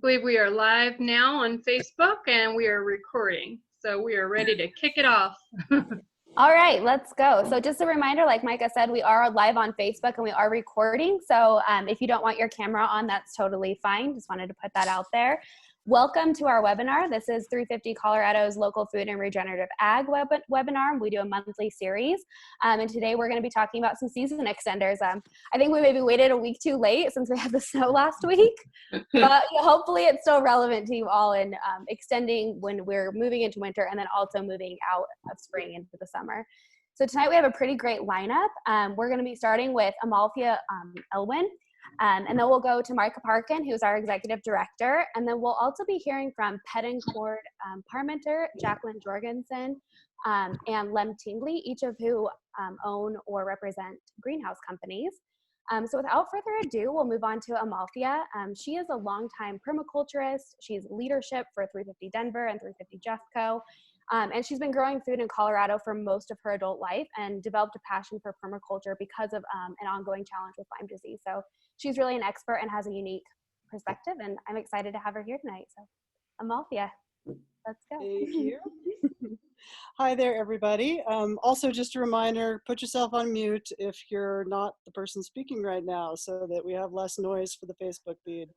believe we are live now on Facebook and we are recording. So we are ready to kick it off. All right, let's go. So just a reminder, like Micah said, we are live on Facebook and we are recording. So if you don't want your camera on, that's totally fine. Just wanted to put that out there. Welcome to our webinar. This is 350 Colorado's Local Food and Regenerative Ag webinar. We do a monthly series. And today we're going to be talking about some season extenders. I think we maybe waited a week too late since we had the snow last week. But hopefully it's still relevant to you all in extending when we're moving into winter and then also moving out of spring into the summer. So tonight we have a pretty great lineup. We're going to be starting with Amalfia Elwin. And then we'll go to Micah Parkin, who's our executive director. And then we'll also be hearing from Pet and Cord Parmenter, Jacqueline Jorgensen, and Lem Tingley, each of who own or represent greenhouse companies. So without further ado, we'll move on to Amalfia. She is a longtime permaculturist. She's leadership for 350 Denver and 350 Jeffco. And she's been growing food in Colorado for most of her adult life and developed a passion for permaculture because of an ongoing challenge with Lyme disease. So she's really an expert and has a unique perspective, and I'm excited to have her here tonight. So Amalfia, let's go. Thank you. Hi there, everybody. Also, just a reminder, put yourself on mute if you're not the person speaking right now so that we have less noise for the Facebook feed.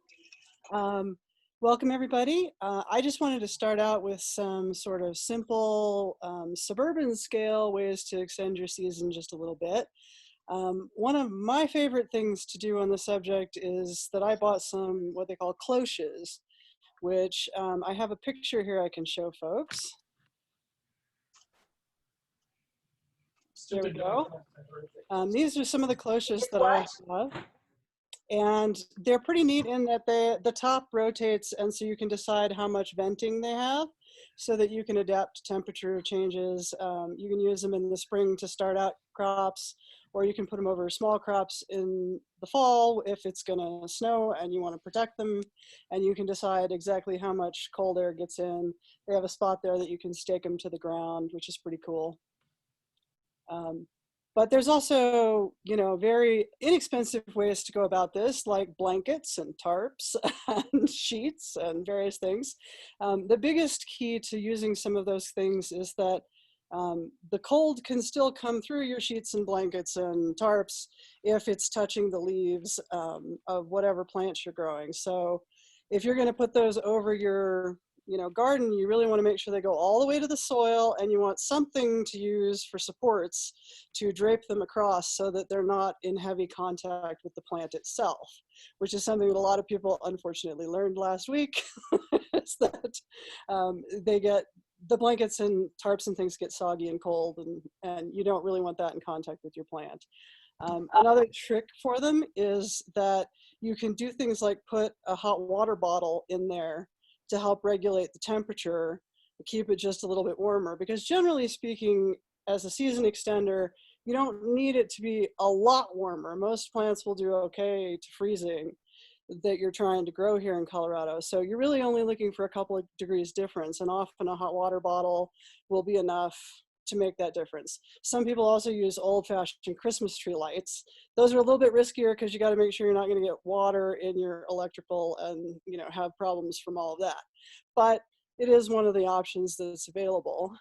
Welcome, everybody. I just wanted to start out with some sort of simple suburban scale ways to extend your season just a little bit. One of my favorite things to do on the subject is that I bought some what they call cloches, which I have a picture here I can show folks. There we go. These are some of the cloches that I have. And they're pretty neat in that the top rotates, and so you can decide how much venting they have so that you can adapt to temperature changes. You can use them in the spring to start out crops, or you can put them over small crops in the fall if it's gonna snow and you wanna protect them, and you can decide exactly how much cold air gets in. They have a spot there that you can stake them to the ground, which is pretty cool. But there's also, very inexpensive ways to go about this, like blankets and tarps and sheets and various things. The biggest key to using some of those things is that the cold can still come through your sheets and blankets and tarps if it's touching the leaves of whatever plants you're growing. So if you're going to put those over your garden, you really want to make sure they go all the way to the soil, and you want something to use for supports to drape them across so that they're not in heavy contact with the plant itself, which is something that a lot of people unfortunately learned last week, is that the blankets and tarps and things get soggy and cold, and you don't really want that in contact with your plant. Another trick for them is that you can do things like put a hot water bottle in there to help regulate the temperature, to keep it just a little bit warmer. Because generally speaking, as a season extender, you don't need it to be a lot warmer. Most plants will do okay to freezing that you're trying to grow here in Colorado. So you're really only looking for a couple of degrees difference, and often a hot water bottle will be enough to make that difference. Some people also use old-fashioned Christmas tree lights. Those are a little bit riskier because you got to make sure you're not going to get water in your electrical and have problems from all of that. But it is one of the options that's available.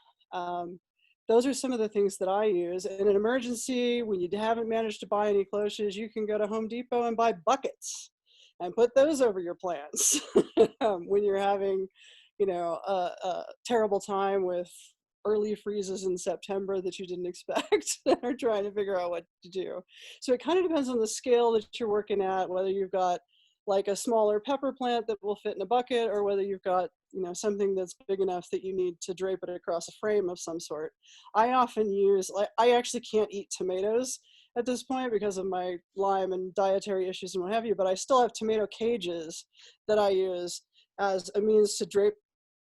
Those are some of the things that I use. In an emergency, when you haven't managed to buy any cloches, you can go to Home Depot and buy buckets and put those over your plants when you're having, a terrible time with early freezes in September that you didn't expect or trying to figure out what to do. So it kind of depends on the scale that you're working at, whether you've got like a smaller pepper plant that will fit in a bucket, or whether you've got something that's big enough that you need to drape it across a frame of some sort. I often use, I actually can't eat tomatoes at this point because of my Lyme and dietary issues and what have you, but I still have tomato cages that I use as a means to drape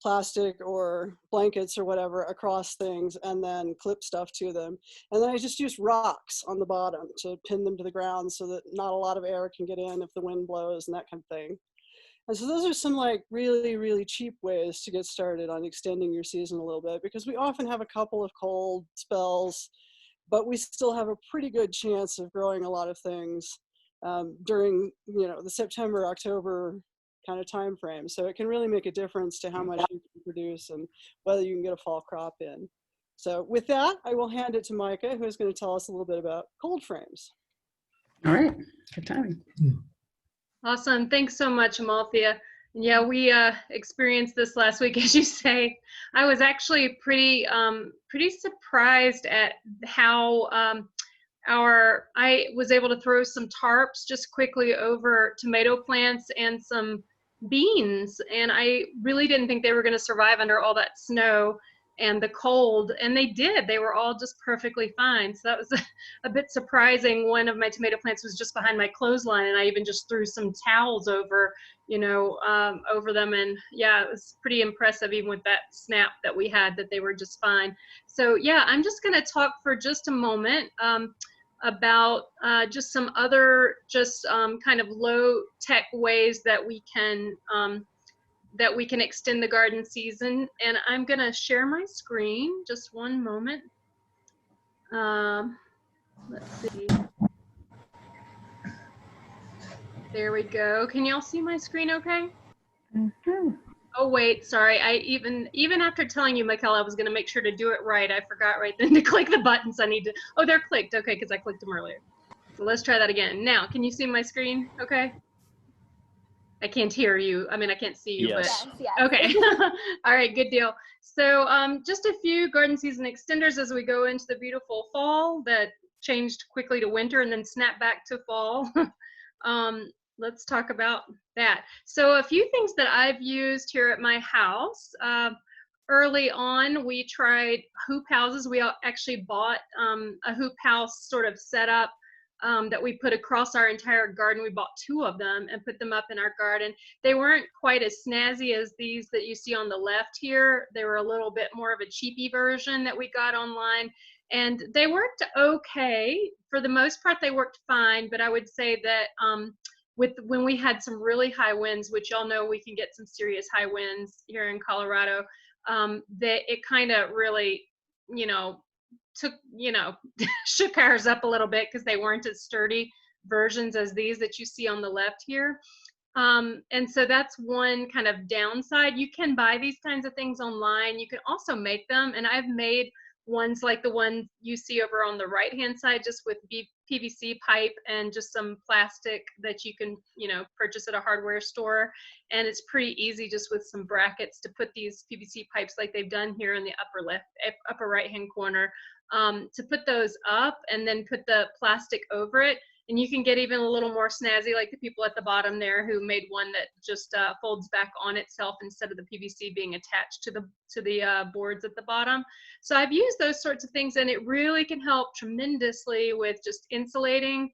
plastic or blankets or whatever across things and then clip stuff to them. And then I just use rocks on the bottom to pin them to the ground so that not a lot of air can get in if the wind blows and that kind of thing. And so those are some really, really cheap ways to get started on extending your season a little bit, because we often have a couple of cold spells, but we still have a pretty good chance of growing a lot of things during the September, October kind of time frame. So it can really make a difference to how much you can produce and whether you can get a fall crop in. So with that, I will hand it to Micah, who is going to tell us a little bit about cold frames. All right, good timing. Awesome. Thanks so much, Amalthea. Yeah, we experienced this last week, as you say. I was actually pretty surprised at how I was able to throw some tarps just quickly over tomato plants and some beans, and I really didn't think they were going to survive under all that snow and the cold, and they did. They were all just perfectly fine. So that was a bit surprising. One of my tomato plants was just behind my clothesline, and I even just threw some towels over, over them. And yeah, it was pretty impressive, even with that snap that we had, that they were just fine. So yeah, I'm just going to talk for just a moment about just some other kind of low tech ways that we can extend the garden season. And I'm gonna share my screen, just one moment. Let's see. There we go. Can y'all see my screen okay? Mm-hmm. Oh wait, sorry. I even after telling you, Michaela, I was gonna make sure to do it right. I forgot right then to click the buttons. I need to, oh, they're clicked, okay, because I clicked them earlier. So let's try that again. Now, can you see my screen okay? I can't hear you. I mean, I can't see you, Yes. but Yes. okay. All right, good deal. So just a few garden season extenders as we go into the beautiful fall that changed quickly to winter and then snapped back to fall. Let's talk about that. So a few things that I've used here at my house. Early on, we tried hoop houses. We actually bought a hoop house sort of setup that we put across our entire garden. We bought 2 of them and put them up in our garden. They weren't quite as snazzy as these that you see on the left here. They were a little bit more of a cheapy version that we got online. And they worked okay. For the most part, they worked fine. But I would say that when we had some really high winds, which y'all know we can get some serious high winds here in Colorado, that it kind of really, took, shook ours up a little bit because they weren't as sturdy versions as these that you see on the left here. And so that's one kind of downside. You can buy these kinds of things online. You can also make them, and I've made ones like the one you see over on the right hand side, just with PVC pipe and just some plastic that you can purchase at a hardware store. And it's pretty easy just with some brackets to put these PVC pipes like they've done here in the upper right hand corner, to put those up and then put the plastic over it. And you can get even a little more snazzy, like the people at the bottom there who made one that just folds back on itself instead of the PVC being attached to the boards at the bottom. So I've used those sorts of things, and it really can help tremendously with just insulating,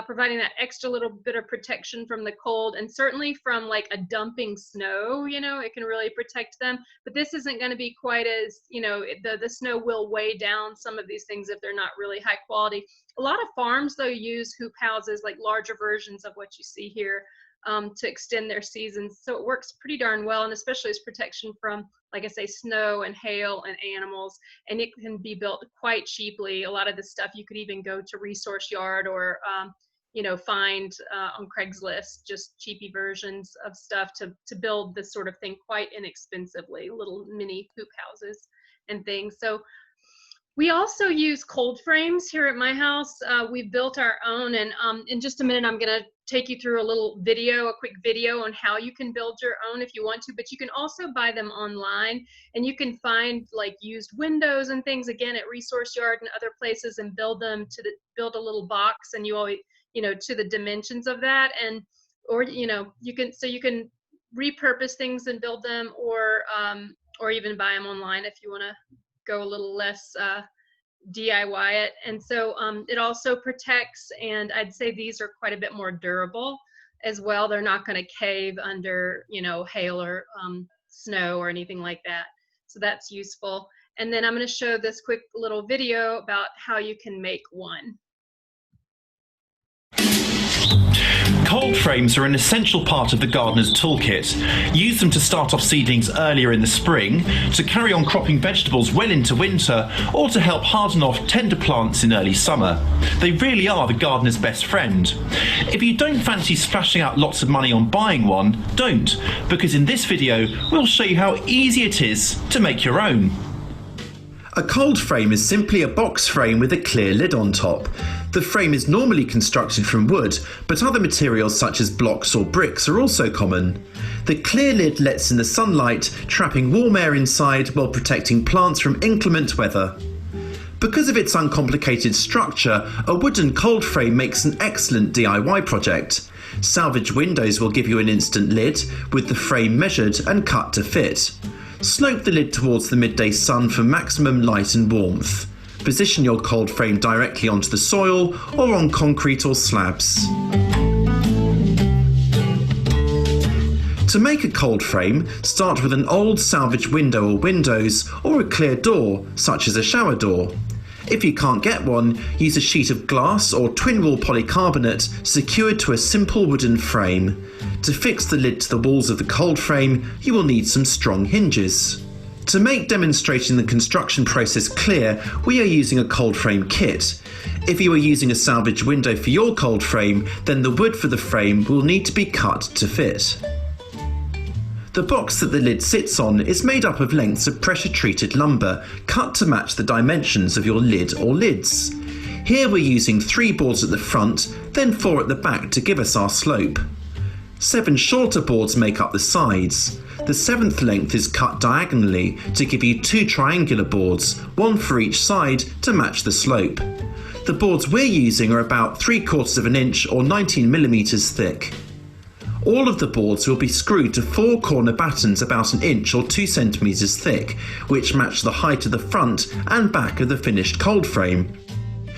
providing that extra little bit of protection from the cold, and certainly from like a dumping snow, it can really protect them. But this isn't going to be quite as, the snow will weigh down some of these things if they're not really high quality. A lot of farms, though, use hoop houses, like larger versions of what you see here, to extend their seasons. So it works pretty darn well, and especially as protection from, like I say, snow and hail and animals. And it can be built quite cheaply. A lot of the stuff you could even go to Resource Yard or find on Craigslist, just cheapy versions of stuff to build this sort of thing quite inexpensively, little mini hoop houses and things. So we also use cold frames here at my house. We've built our own, and in just a minute I'm going to take you through a quick video on how you can build your own if you want to, but you can also buy them online, and you can find like used windows and things again at Resource Yard and other places, and build them build a little box, and you always to the dimensions of that, and you can repurpose things and build them, or even buy them online if you want to go a little less DIY it. And so it also protects, and I'd say these are quite a bit more durable as well. They're not going to cave under hail or snow or anything like that. So that's useful. And then I'm going to show this quick little video about how you can make one. Cold frames are an essential part of the gardener's toolkit. Use them to start off seedlings earlier in the spring, to carry on cropping vegetables well into winter, or to help harden off tender plants in early summer. They really are the gardener's best friend. If you don't fancy splashing out lots of money on buying one, don't, because in this video we'll show you how easy it is to make your own. A cold frame is simply a box frame with a clear lid on top. The frame is normally constructed from wood, but other materials such as blocks or bricks are also common. The clear lid lets in the sunlight, trapping warm air inside while protecting plants from inclement weather. Because of its uncomplicated structure, a wooden cold frame makes an excellent DIY project. Salvage windows will give you an instant lid, with the frame measured and cut to fit. Slope the lid towards the midday sun for maximum light and warmth. Position your cold frame directly onto the soil or on concrete or slabs. To make a cold frame, start with an old salvage window or windows, or a clear door, such as a shower door. If you can't get one, use a sheet of glass or twin-wall polycarbonate secured to a simple wooden frame. To fix the lid to the walls of the cold frame, you will need some strong hinges. To make demonstrating the construction process clear, we are using a cold frame kit. If you are using a salvage window for your cold frame, then the wood for the frame will need to be cut to fit. The box that the lid sits on is made up of lengths of pressure-treated lumber, cut to match the dimensions of your lid or lids. Here we're using 3 boards at the front, then 4 at the back to give us our slope. 7 shorter boards make up the sides. The 7th length is cut diagonally to give you 2 triangular boards, 1 for each side to match the slope. The boards we're using are about 3/4 of an inch or 19mm thick. All of the boards will be screwed to 4 corner battens about an inch or 2 centimeters thick, which match the height of the front and back of the finished cold frame.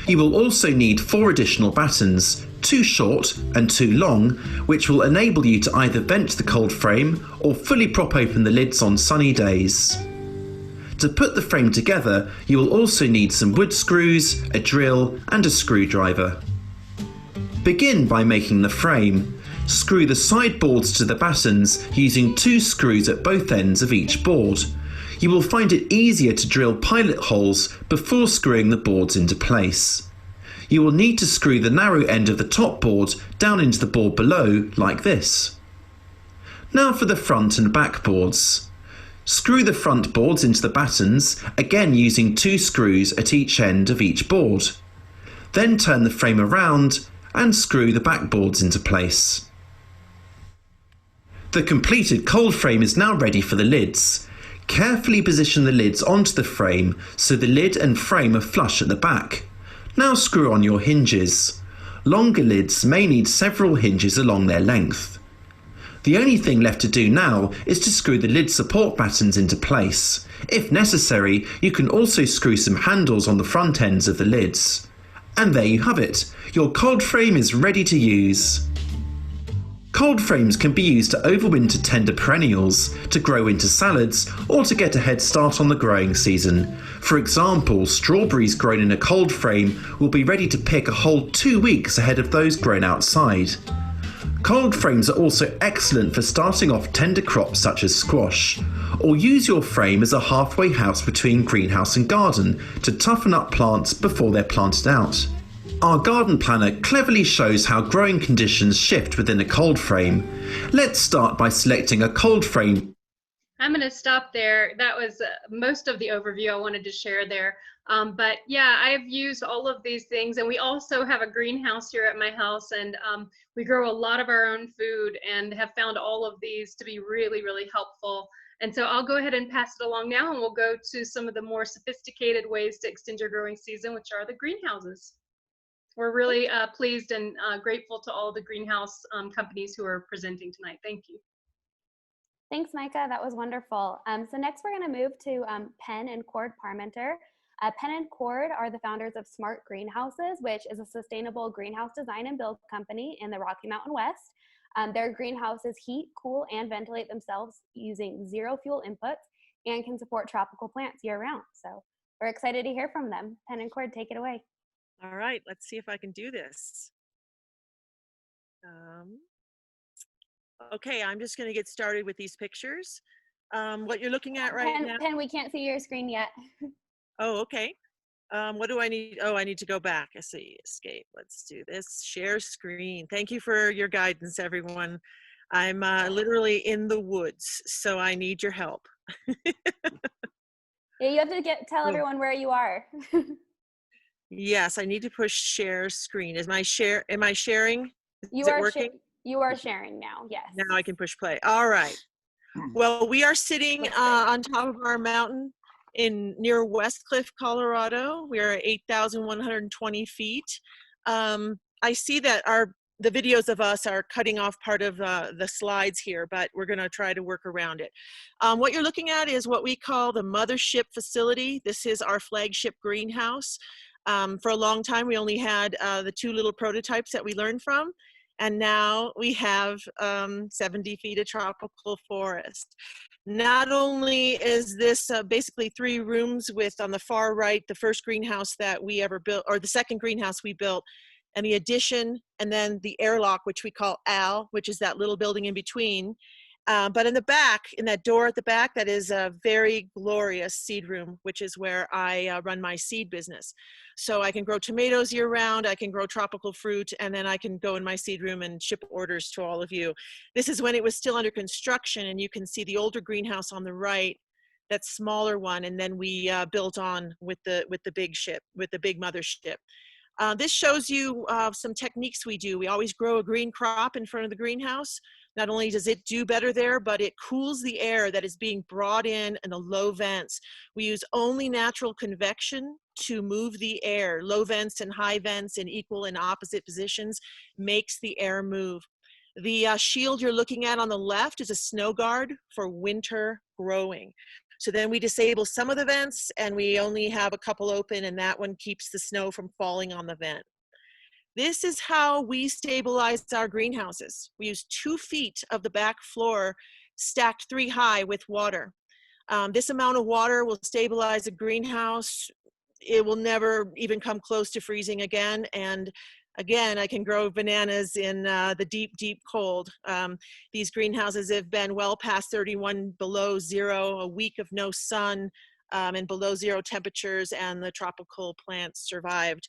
You will also need 4 additional battens, 2 short and 2 long, which will enable you to either vent the cold frame or fully prop open the lids on sunny days. To put the frame together, you will also need some wood screws, a drill and a screwdriver. Begin by making the frame. Screw the side boards to the battens using 2 screws at both ends of each board. You will find it easier to drill pilot holes before screwing the boards into place. You will need to screw the narrow end of the top board down into the board below, like this. Now for the front and back boards. Screw the front boards into the battens, again using 2 screws at each end of each board. Then turn the frame around and screw the back boards into place. The completed cold frame is now ready for the lids. Carefully position the lids onto the frame so the lid and frame are flush at the back. Now screw on your hinges. Longer lids may need several hinges along their length. The only thing left to do now is to screw the lid support battens into place. If necessary, you can also screw some handles on the front ends of the lids. And there you have it. Your cold frame is ready to use. Cold frames can be used to overwinter tender perennials, to grow into salads, or to get a head start on the growing season. For example, strawberries grown in a cold frame will be ready to pick a whole 2 weeks ahead of those grown outside. Cold frames are also excellent for starting off tender crops such as squash, or use your frame as a halfway house between greenhouse and garden to toughen up plants before they're planted out. Our garden planner cleverly shows how growing conditions shift within a cold frame. Let's start by selecting a cold frame. I'm going to stop there. That was most of the overview I wanted to share there. But yeah, I've used all of these things, and we also have a greenhouse here at my house, and we grow a lot of our own food and have found all of these to be really, really helpful. And so I'll go ahead and pass it along now, and we'll go to some of the more sophisticated ways to extend your growing season, which are the greenhouses. We're really pleased and grateful to all the greenhouse companies who are presenting tonight. Thank you. Thanks, Micah. That was wonderful. So next we're going to move to Penn and Cord Parmenter. Penn and Cord are the founders of Smart Greenhouses, which is a sustainable greenhouse design and build company in the Rocky Mountain West. Their greenhouses heat, cool, and ventilate themselves using zero fuel inputs and can support tropical plants year-round. So we're excited to hear from them. Penn and Cord, take it away. All right, let's see if I can do this. Okay, I'm just going to get started with these pictures. What you're looking at right now. Pen, we can't see your screen yet. Oh, okay. What do I need? Oh, I need to go back. I see. Escape. Let's do this. Share screen. Thank you for your guidance, everyone. I'm literally in the woods, so I need your help. Yeah, you have to tell everyone where you are. Yes, I need to push share screen. Am I sharing? You Is it are working? you are sharing now. Yes. Now I can push play. All right. Well, we are sitting on top of our mountain near Westcliff, Colorado. We are at 8,120 feet. I see that the videos of us are cutting off part of the slides here, but we're going to try to work around it. What you're looking at is what we call the mothership facility. This is our flagship greenhouse. For a long time, we only had the 2 little prototypes that we learned from. And now we have 70 feet of tropical forest. Not only is this basically 3 rooms with, on the far right, the first greenhouse that we ever built, or the second greenhouse we built, and the addition, and then the airlock, which we call Al, which is that little building in between. But in the back, in that door at the back, that is a very glorious seed room, which is where I run my seed business. So I can grow tomatoes year round, I can grow tropical fruit, and then I can go in my seed room and ship orders to all of you. This is when it was still under construction, and you can see the older greenhouse on the right, that smaller one, and then we built on with the big ship, with the big mothership. This shows you some techniques we do. We always grow a green crop in front of the greenhouse. Not only does it do better there, but it cools the air that is being brought in the low vents. We use only natural convection to move the air. Low vents and high vents in equal and opposite positions makes the air move. The shield you're looking at on the left is a snow guard for winter growing. So then we disable some of the vents and we only have a couple open, and that one keeps the snow from falling on the vent. This is how we stabilize our greenhouses. We use 2 feet of the back floor stacked 3 high with water. This amount of water will stabilize a greenhouse. It will never even come close to freezing again. And again, I can grow bananas in the deep, deep cold. These greenhouses have been well past 31 below zero, a week of no sun, and below zero temperatures, and the tropical plants survived.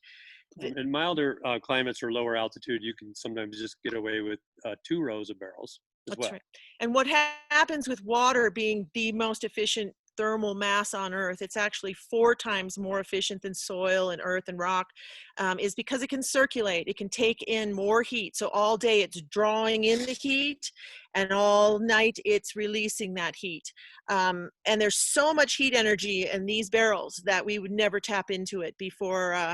In milder climates or lower altitude, you can sometimes just get away with 2 rows of barrels as well. That's right. And what happens with water being the most efficient thermal mass on Earth, it's actually 4 times more efficient than soil and earth and rock, is because it can circulate. It can take in more heat. So all day it's drawing in the heat, and all night it's releasing that heat. And there's so much heat energy in these barrels that we would never tap into it before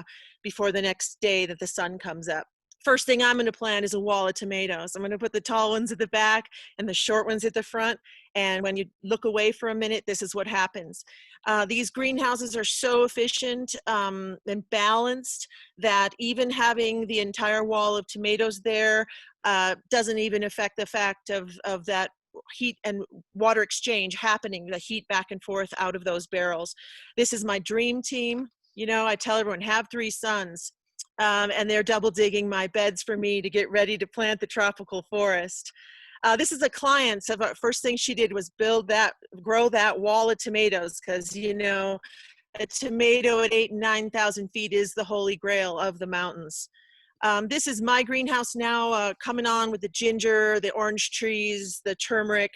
the next day that the sun comes up. First thing I'm going to plant is a wall of tomatoes. I'm going to put the tall ones at the back and the short ones at the front. And when you look away for a minute, this is what happens. These greenhouses are so efficient and balanced that even having the entire wall of tomatoes there doesn't even affect the fact of that heat and water exchange happening, the heat back and forth out of those barrels. This is my dream team. You know, I tell everyone, have 3 sons. And they're double digging my beds for me to get ready to plant the tropical forest. This is a client. So the first thing she did was grow that wall of tomatoes, because, you know, a tomato at 8,000 and 9,000 feet is the holy grail of the mountains. This is my greenhouse now, coming on with the ginger, the orange trees, the turmeric.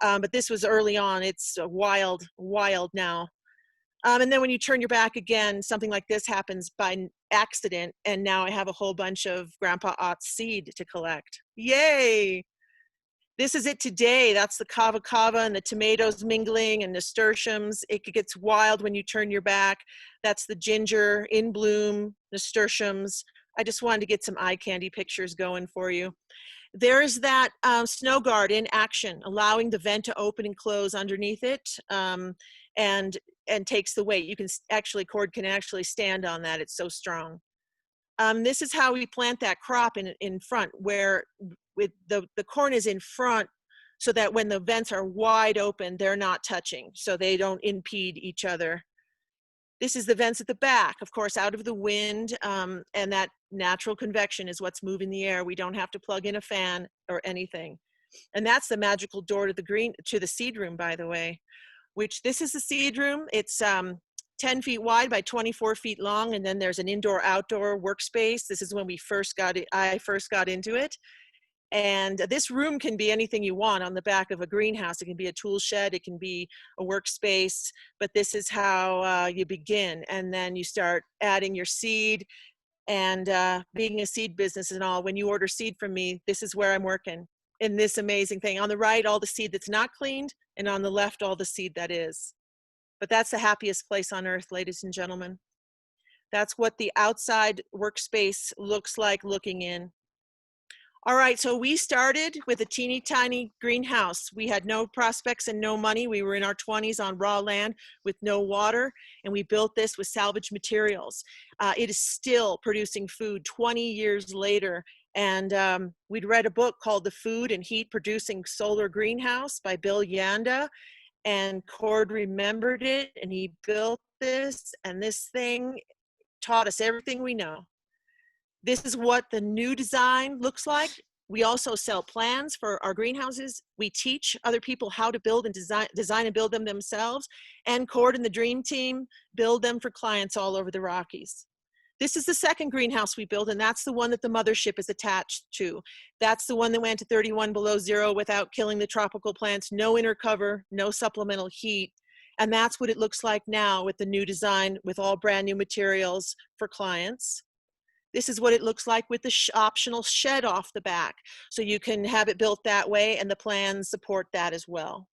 But this was early on. It's wild now. And then when you turn your back again, something like this happens by accident, and now I have a whole bunch of Grandpa Ott's seed to collect. Yay! This is it today. That's the kava and the tomatoes mingling and nasturtiums. It gets wild when you turn your back. That's the ginger in bloom, nasturtiums. I just wanted to get some eye candy pictures going for you. There's that snow guard in action, allowing the vent to open and close underneath it, and takes the weight. You can cord can actually stand on that. It's so strong. This is how we plant that crop in front, where with the corn is in front, so that when the vents are wide open, they're not touching, so they don't impede each other. This is the vents at the back, of course, out of the wind, and that natural convection is what's moving the air. We don't have to plug in a fan or anything. And that's the magical door to the seed room, by the way, which this is the seed room. It's 10 feet wide by 24 feet long. And then there's an indoor-outdoor workspace. This is when I first got into it. And this room can be anything you want on the back of a greenhouse. It can be a tool shed, it can be a workspace, but this is how you begin. And then you start adding your seed, and being a seed business and all, when you order seed from me, this is where I'm working in this amazing thing. On the right, all the seed that's not cleaned, and on the left, all the seed that is. But that's the happiest place on earth, ladies and gentlemen. That's what the outside workspace looks like looking in. All right, so we started with a teeny tiny greenhouse. We had no prospects and no money. We were in our 20s on raw land with no water, and we built this with salvage materials. It is still producing food 20 years later. And we'd read a book called The Food and Heat Producing Solar Greenhouse by Bill Yanda, and Cord remembered it, and he built this, and this thing taught us everything we know. This is what the new design looks like. We also sell plans for our greenhouses. We teach other people how to build and design and build them themselves. And Cord and the Dream Team build them for clients all over the Rockies. This is the second greenhouse we built, and that's the one that the mothership is attached to. That's the one that went to 31 below zero without killing the tropical plants, no inner cover, no supplemental heat. And that's what it looks like now with the new design, with all brand new materials for clients. This is what it looks like with the optional shed off the back. So you can have it built that way, and the plans support that as well.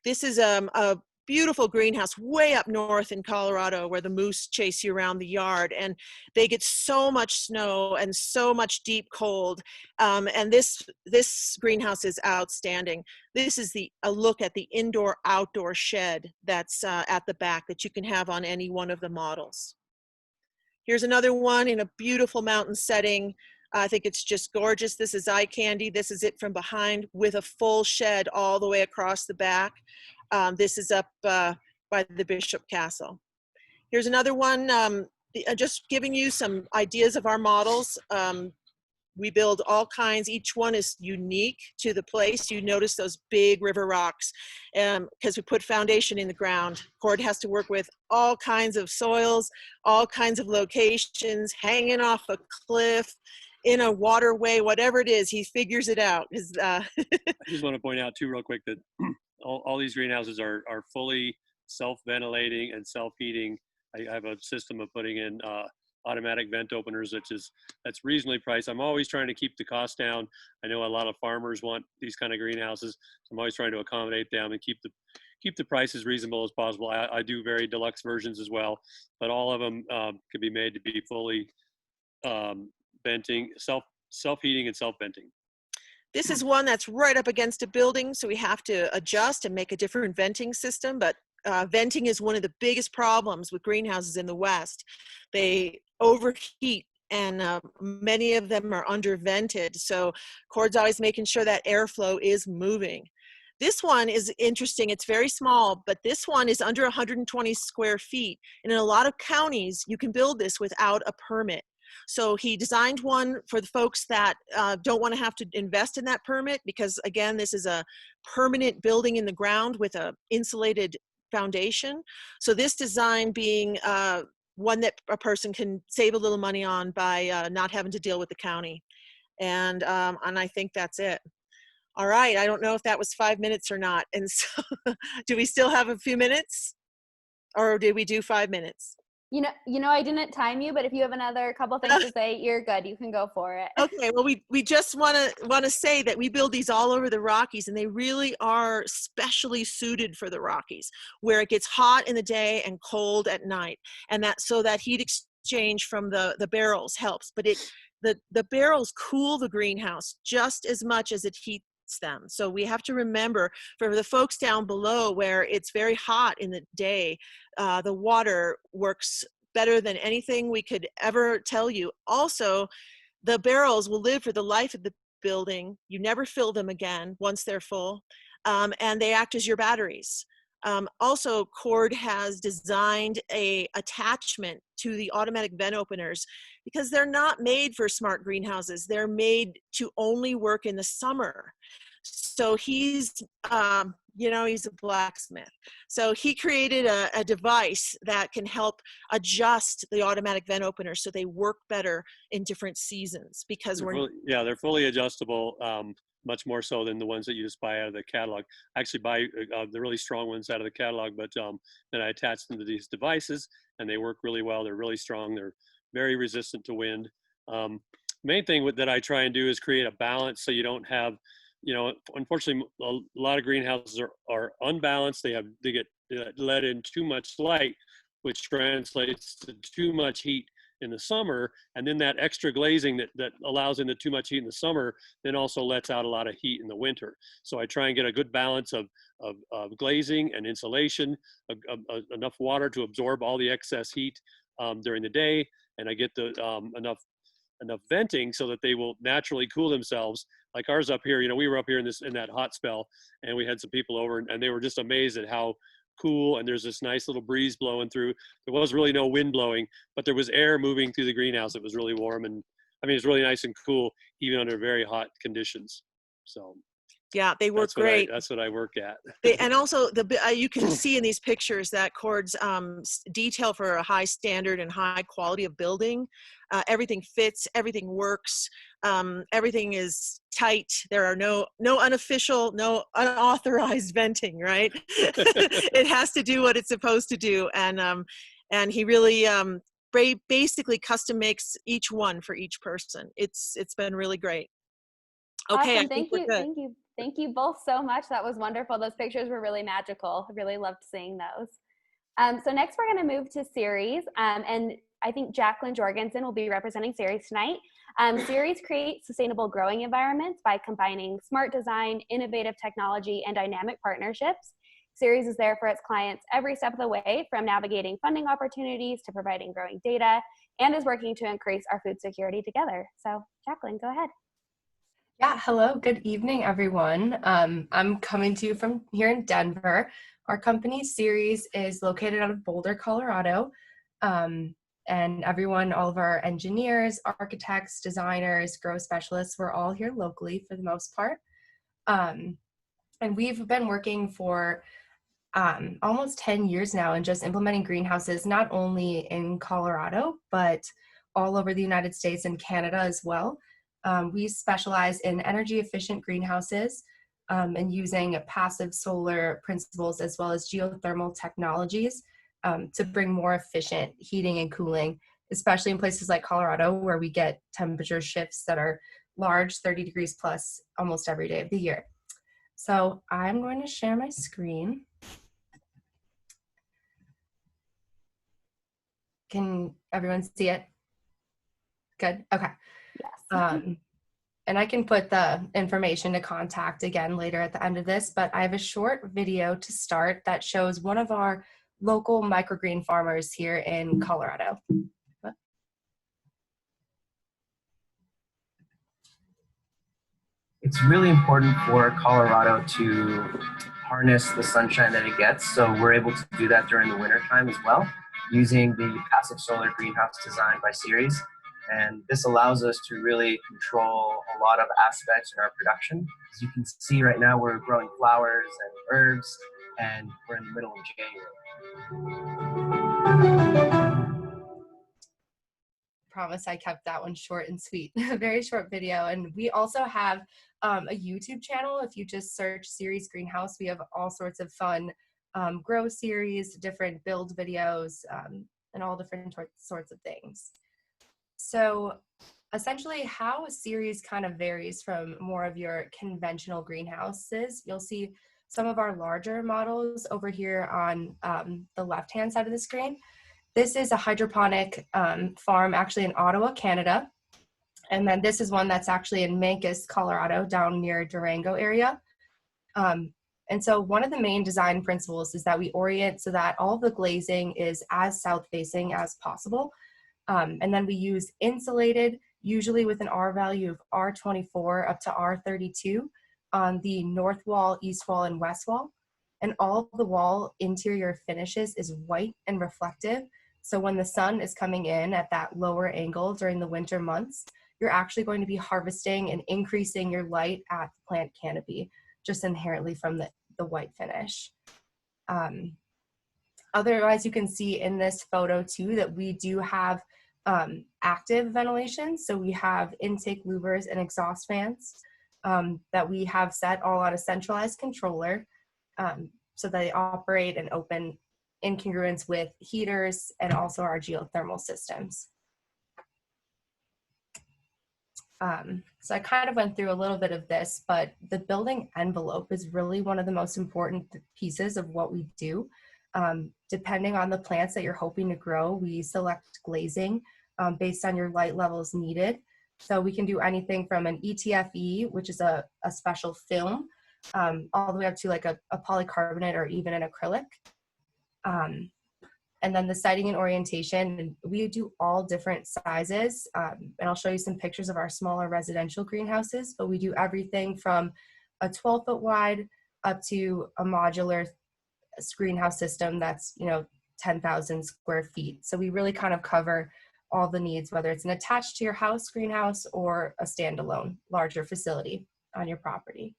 This is a beautiful greenhouse way up north in Colorado where the moose chase you around the yard, and they get so much snow and so much deep cold. And this greenhouse is outstanding. This is a look at the indoor-outdoor shed that's at the back that you can have on any one of the models. Here's another one in a beautiful mountain setting. I think it's just gorgeous. This is eye candy. This is it from behind with a full shed all the way across the back. This is up by the Bishop Castle. Here's another one, just giving you some ideas of our models. We build all kinds. Each one is unique to the place. You notice those big river rocks because we put foundation in the ground. Cord has to work with all kinds of soils, all kinds of locations, hanging off a cliff, in a waterway, whatever it is, he figures it out. I just want to point out too real quick that all these greenhouses are fully self-ventilating and self-heating. I have a system of putting in automatic vent openers, that's reasonably priced. I'm always trying to keep the cost down. I know a lot of farmers want these kind of greenhouses. So I'm always trying to accommodate them and keep the prices reasonable as possible. I do very deluxe versions as well, but all of them can be made to be fully venting, self-heating and self-venting. This is one that's right up against a building, so we have to adjust and make a different venting system, but venting is one of the biggest problems with greenhouses in the West. They overheat, and many of them are undervented. So Cord's always making sure that airflow is moving. This one is interesting. It's very small, but this one is under 120 square feet. And in a lot of counties, you can build this without a permit. So he designed one for the folks that don't want to have to invest in that permit, because again, this is a permanent building in the ground with a insulated foundation. So this design being one that a person can save a little money on by not having to deal with the county. And I think that's it. All right, I don't know if that was 5 minutes or not. And so do we still have a few minutes, or did we do 5 minutes? You know, I didn't time you, but if you have another couple things to say, you're good. You can go for it. Okay. Well, we just want to say that we build these all over the Rockies, and they really are specially suited for the Rockies, where it gets hot in the day and cold at night, and so that heat exchange from the barrels helps. But the barrels cool the greenhouse just as much as it heats them. So we have to remember, for the folks down below where it's very hot in the day, the water works better than anything we could ever tell you. Also, the barrels will live for the life of the building. You never fill them again once they're full, and they act as your batteries. Also, Cord has designed a attachment to the automatic vent openers because they're not made for smart greenhouses. They're made to only work in the summer. So he's, he's a blacksmith. So he created a device that can help adjust the automatic vent openers so they work better in different seasons because they're fully adjustable. Much more so than the ones that you just buy out of the catalog. I actually buy the really strong ones out of the catalog, but then I attach them to these devices and they work really well. They're really strong. They're very resistant to wind. Main thing that I try and do is create a balance so you don't have, unfortunately, a lot of greenhouses are unbalanced. They get let in too much light, which translates to too much heat in the summer, and then that extra glazing that allows in the too much heat in the summer then also lets out a lot of heat in the winter. So I try and get a good balance of glazing and insulation, enough water to absorb all the excess heat during the day, and I get the enough venting so that they will naturally cool themselves. Like ours up here, we were up here in that hot spell, and we had some people over, and they were just amazed at how cool, and there's this nice little breeze blowing through. There was really no wind blowing, but there was air moving through the greenhouse. It was really warm, and it's really nice and cool even under very hot conditions. So yeah, they work great. That's what I work at. And also you can see in these pictures that Cord's detail for a high standard and high quality of building. Everything fits, everything works, everything is tight. There are no unofficial, no unauthorized venting, right? It has to do what it's supposed to do. And he really basically custom makes each one for each person. It's been really great. Okay, awesome. Thank you both so much. That was wonderful. Those pictures were really magical. I really loved seeing those. So next we're going to move to Ceres, and I think Jacqueline Jorgensen will be representing Ceres tonight. Ceres creates sustainable growing environments by combining smart design, innovative technology, and dynamic partnerships. Ceres is there for its clients every step of the way, from navigating funding opportunities to providing growing data, and is working to increase our food security together. So Jacqueline, go ahead. Yeah, hello, good evening, everyone. I'm coming to you from here in Denver. Our company, Ceres, is located out of Boulder, Colorado. And everyone, all of our engineers, architects, designers, grow specialists, we're all here locally for the most part. And we've been working for almost 10 years now and just implementing greenhouses, not only in Colorado, but all over the United States and Canada as well. We specialize in energy efficient greenhouses and using passive solar principles as well as geothermal technologies to bring more efficient heating and cooling, especially in places like Colorado where we get temperature shifts that are large, 30 degrees plus almost every day of the year. So I'm going to share my screen. Can everyone see it? Good, okay. Yes. And I can put the information to contact again later at the end of this, but I have a short video to start that shows one of our local microgreen farmers here in Colorado. It's really important for Colorado to harness the sunshine that it gets, so we're able to do that during the winter time as well, using the passive solar greenhouse design by Ceres. And this allows us to really control a lot of aspects in our production. As you can see right now, we're growing flowers and herbs, and we're in the middle of January. Promise I kept that one short and sweet. A very short video. And we also have a YouTube channel. If you just search Ceres Greenhouse, we have all sorts of fun grow series, different build videos, and all different sorts of things. So essentially how Ceres kind of varies from more of your conventional greenhouses. You'll see some of our larger models over here on the left-hand side of the screen. This is a hydroponic farm actually in Ottawa, Canada. And then this is one that's actually in Mancos, Colorado, down near Durango area. And so one of the main design principles is that we orient so that all of the glazing is as south-facing as possible. And then we use insulated, usually with an R value of R24 up to R32 on the north wall, east wall, and west wall. and all the wall interior finishes is white and reflective. So when the sun is coming in at that lower angle during the winter months, you're actually going to be harvesting and increasing your light at the plant canopy, just inherently from the white finish. Otherwise, you can see in this photo too that we do have active ventilation. So we have intake louvers and exhaust fans that we have set all on a centralized controller, so they operate and open in congruence with heaters and also our geothermal systems. So I kind of went through a little bit of this, but the building envelope is really one of the most important pieces of what we do. Depending on the plants that you're hoping to grow, we select glazing based on your light levels needed. So we can do anything from an ETFE, which is a special film, all the way up to like a polycarbonate or even an acrylic. And then the siding and orientation, we do all different sizes. And I'll show you some pictures of our smaller residential greenhouses, but we do everything from a 12-foot wide up to a modular greenhouse system that's, 10,000 square feet. So we really kind of cover all the needs, whether it's an attached to your house greenhouse or a standalone larger facility on your property.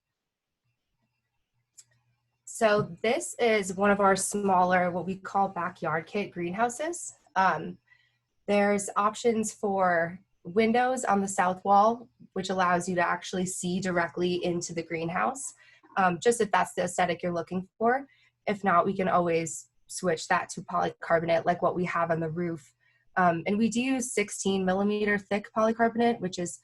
So this is one of our smaller, what we call backyard kit greenhouses. There's options for windows on the south wall, which allows you to actually see directly into the greenhouse, just if that's the aesthetic you're looking for. If not, we can always switch that to polycarbonate like what we have on the roof. And we do use 16 millimeter thick polycarbonate, which is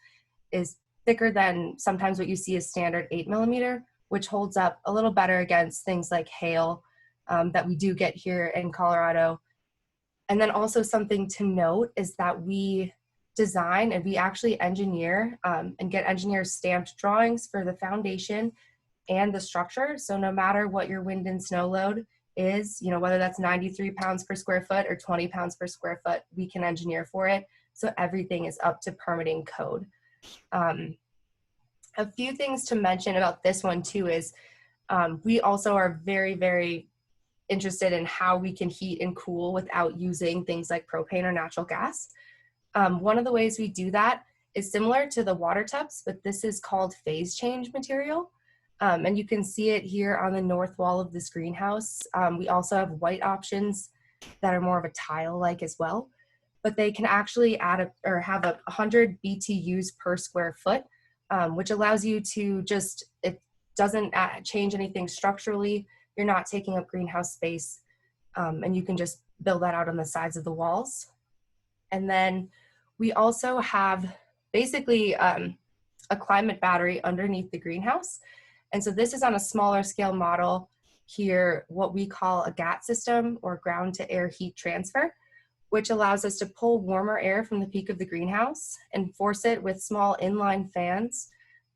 thicker than sometimes what you see as standard 8 millimeter, which holds up a little better against things like hail that we do get here in Colorado. And then also something to note is that we design and we actually engineer and get engineers stamped drawings for the foundation and the structure. So no matter what your wind and snow load is, whether that's 93 pounds per square foot or 20 pounds per square foot, we can engineer for it. So everything is up to permitting code. A few things to mention about this one too is we also are very, very interested in how we can heat and cool without using things like propane or natural gas. One of the ways we do that is similar to the water tubs, but this is called phase change material. And you can see it here on the north wall of this greenhouse. We also have white options that are more of a tile-like as well, but they can actually add or have 100 BTUs per square foot, which allows you to it doesn't change anything structurally. You're not taking up greenhouse space, and you can just build that out on the sides of the walls. And then we also have basically a climate battery underneath the greenhouse. And so this is on a smaller scale model here, what we call a GAT system, or ground to air heat transfer, which allows us to pull warmer air from the peak of the greenhouse and force it with small inline fans.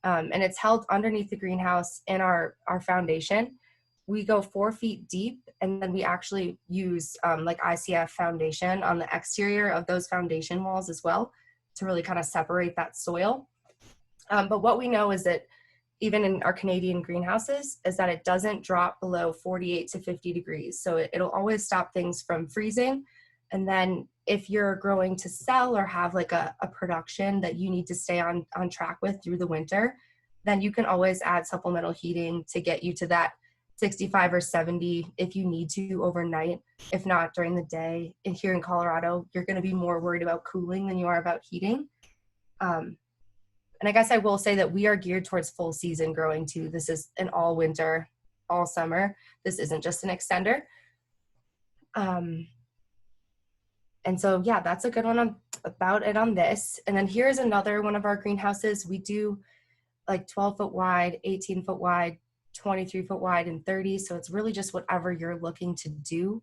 And it's held underneath the greenhouse in our foundation. We go 4 feet deep, and then we actually use like ICF foundation on the exterior of those foundation walls as well to really kind of separate that soil. But what we know is that even in our Canadian greenhouses is that it doesn't drop below 48 to 50 degrees. So it'll always stop things from freezing. And then if you're growing to sell or have like a production that you need to stay on track with through the winter, then you can always add supplemental heating to get you to that 65 or 70 if you need to overnight. If not during the day. And here in Colorado, you're going to be more worried about cooling than you are about heating. And I guess I will say that we are geared towards full season growing too. This is an all winter, all summer. This isn't just an extender. And so, yeah, that's a good one about it on this. And then here's another one of our greenhouses. We do like 12-foot wide, 18-foot wide, 23-foot wide, and 30. So it's really just whatever you're looking to do.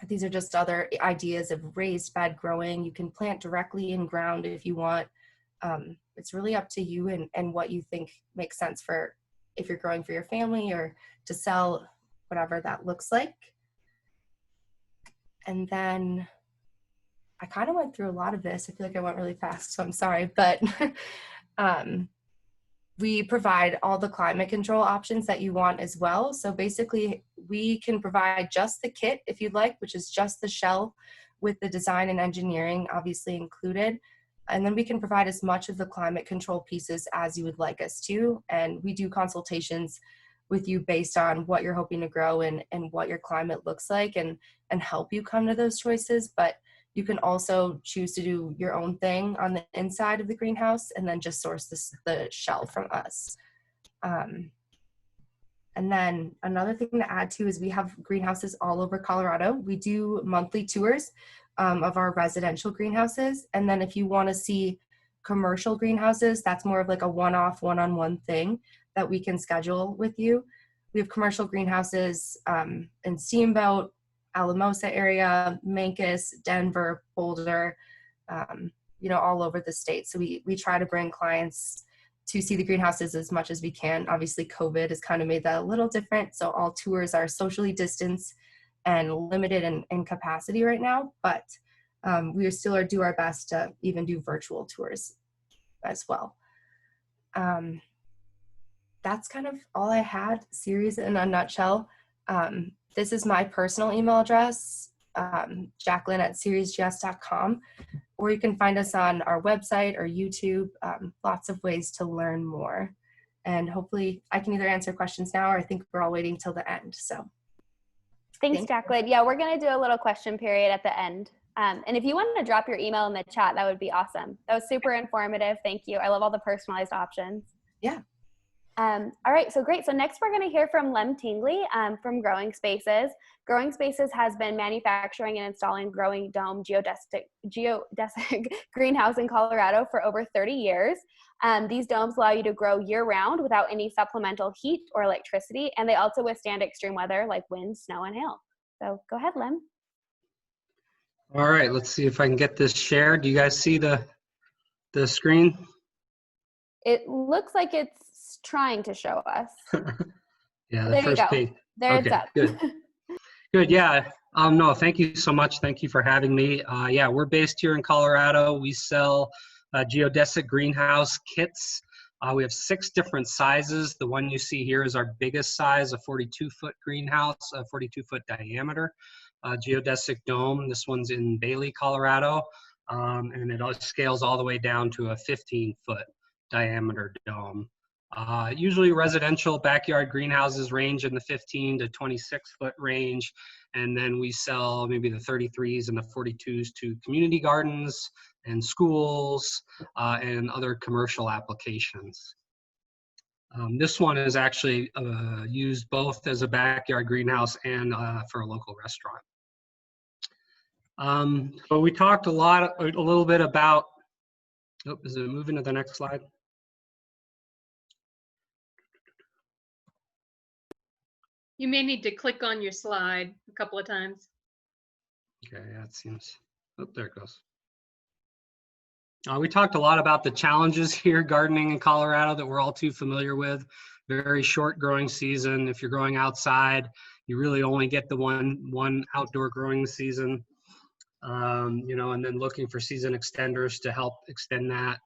These are just other ideas of raised bed growing. You can plant directly in ground if you want. It's really up to you and what you think makes sense for if you're growing for your family or to sell, whatever that looks like. And then I kind of went through a lot of this. I feel like I went really fast, so I'm sorry. But We provide all the climate control options that you want as well. So basically, we can provide just the kit if you'd like, which is just the shell with the design and engineering obviously included. And then we can provide as much of the climate control pieces as you would like us to. And we do consultations with you based on what you're hoping to grow and what your climate looks like, and help you come to those choices. But you can also choose to do your own thing on the inside of the greenhouse and then just source the shell from us. And then another thing to add too is we have greenhouses all over Colorado. We do monthly tours of our residential greenhouses. And then if you want to see commercial greenhouses, that's more of like a one-off, one-on-one thing that we can schedule with you. We have commercial greenhouses in Steamboat, Alamosa area, Mancos, Denver, Boulder, all over the state. So we try to bring clients to see the greenhouses as much as we can. Obviously, COVID has kind of made that a little different. So all tours are socially distanced and limited in capacity right now, but we still do our best to even do virtual tours as well. That's kind of all I had, Ceres in a nutshell. This is my personal email address, jacqueline@ceresgs.com, or you can find us on our website or YouTube. Lots of ways to learn more. And hopefully I can either answer questions now, or I think we're all waiting till the end. So Thanks, Jacqueline. Yeah, we're going to do a little question period at the end. And if you wanted to drop your email in the chat, that would be awesome. That was super informative. Thank you. I love all the personalized options. Yeah. All right, so great. So next we're going to hear from Lem Tingley from Growing Spaces. Growing Spaces has been manufacturing and installing Growing Dome geodesic greenhouse in Colorado for over 30 years. These domes allow you to grow year-round without any supplemental heat or electricity, and they also withstand extreme weather like wind, snow, and hail. So go ahead, Lem. All right, let's see if I can get this shared. Do you guys see the screen? It looks like it's trying to show us. Yeah, the there first you go. page. There Okay, it's up. Good. Good, yeah. No, thank you so much. Thank you for having me. Yeah, we're based here in Colorado. We sell geodesic greenhouse kits. We have 6 different sizes. The one you see here is our biggest size, a 42-foot greenhouse, a 42-foot diameter geodesic dome. This one's in Bailey, Colorado, and it scales all the way down to a 15-foot diameter dome. Usually residential backyard greenhouses range in the 15 to 26-foot range, and then we sell maybe the 33s and the 42s to community gardens and schools and other commercial applications. This one is actually used both as a backyard greenhouse and for a local restaurant. So we talked a little bit about, oh, is it moving to the next slide? You may need to click on your slide a couple of times. Okay, yeah, it seems, oh, there it goes. We talked a lot about the challenges here gardening in Colorado that we're all too familiar with. Very short growing season. If you're growing outside, you really only get the one outdoor growing season. And then looking for season extenders to help extend that.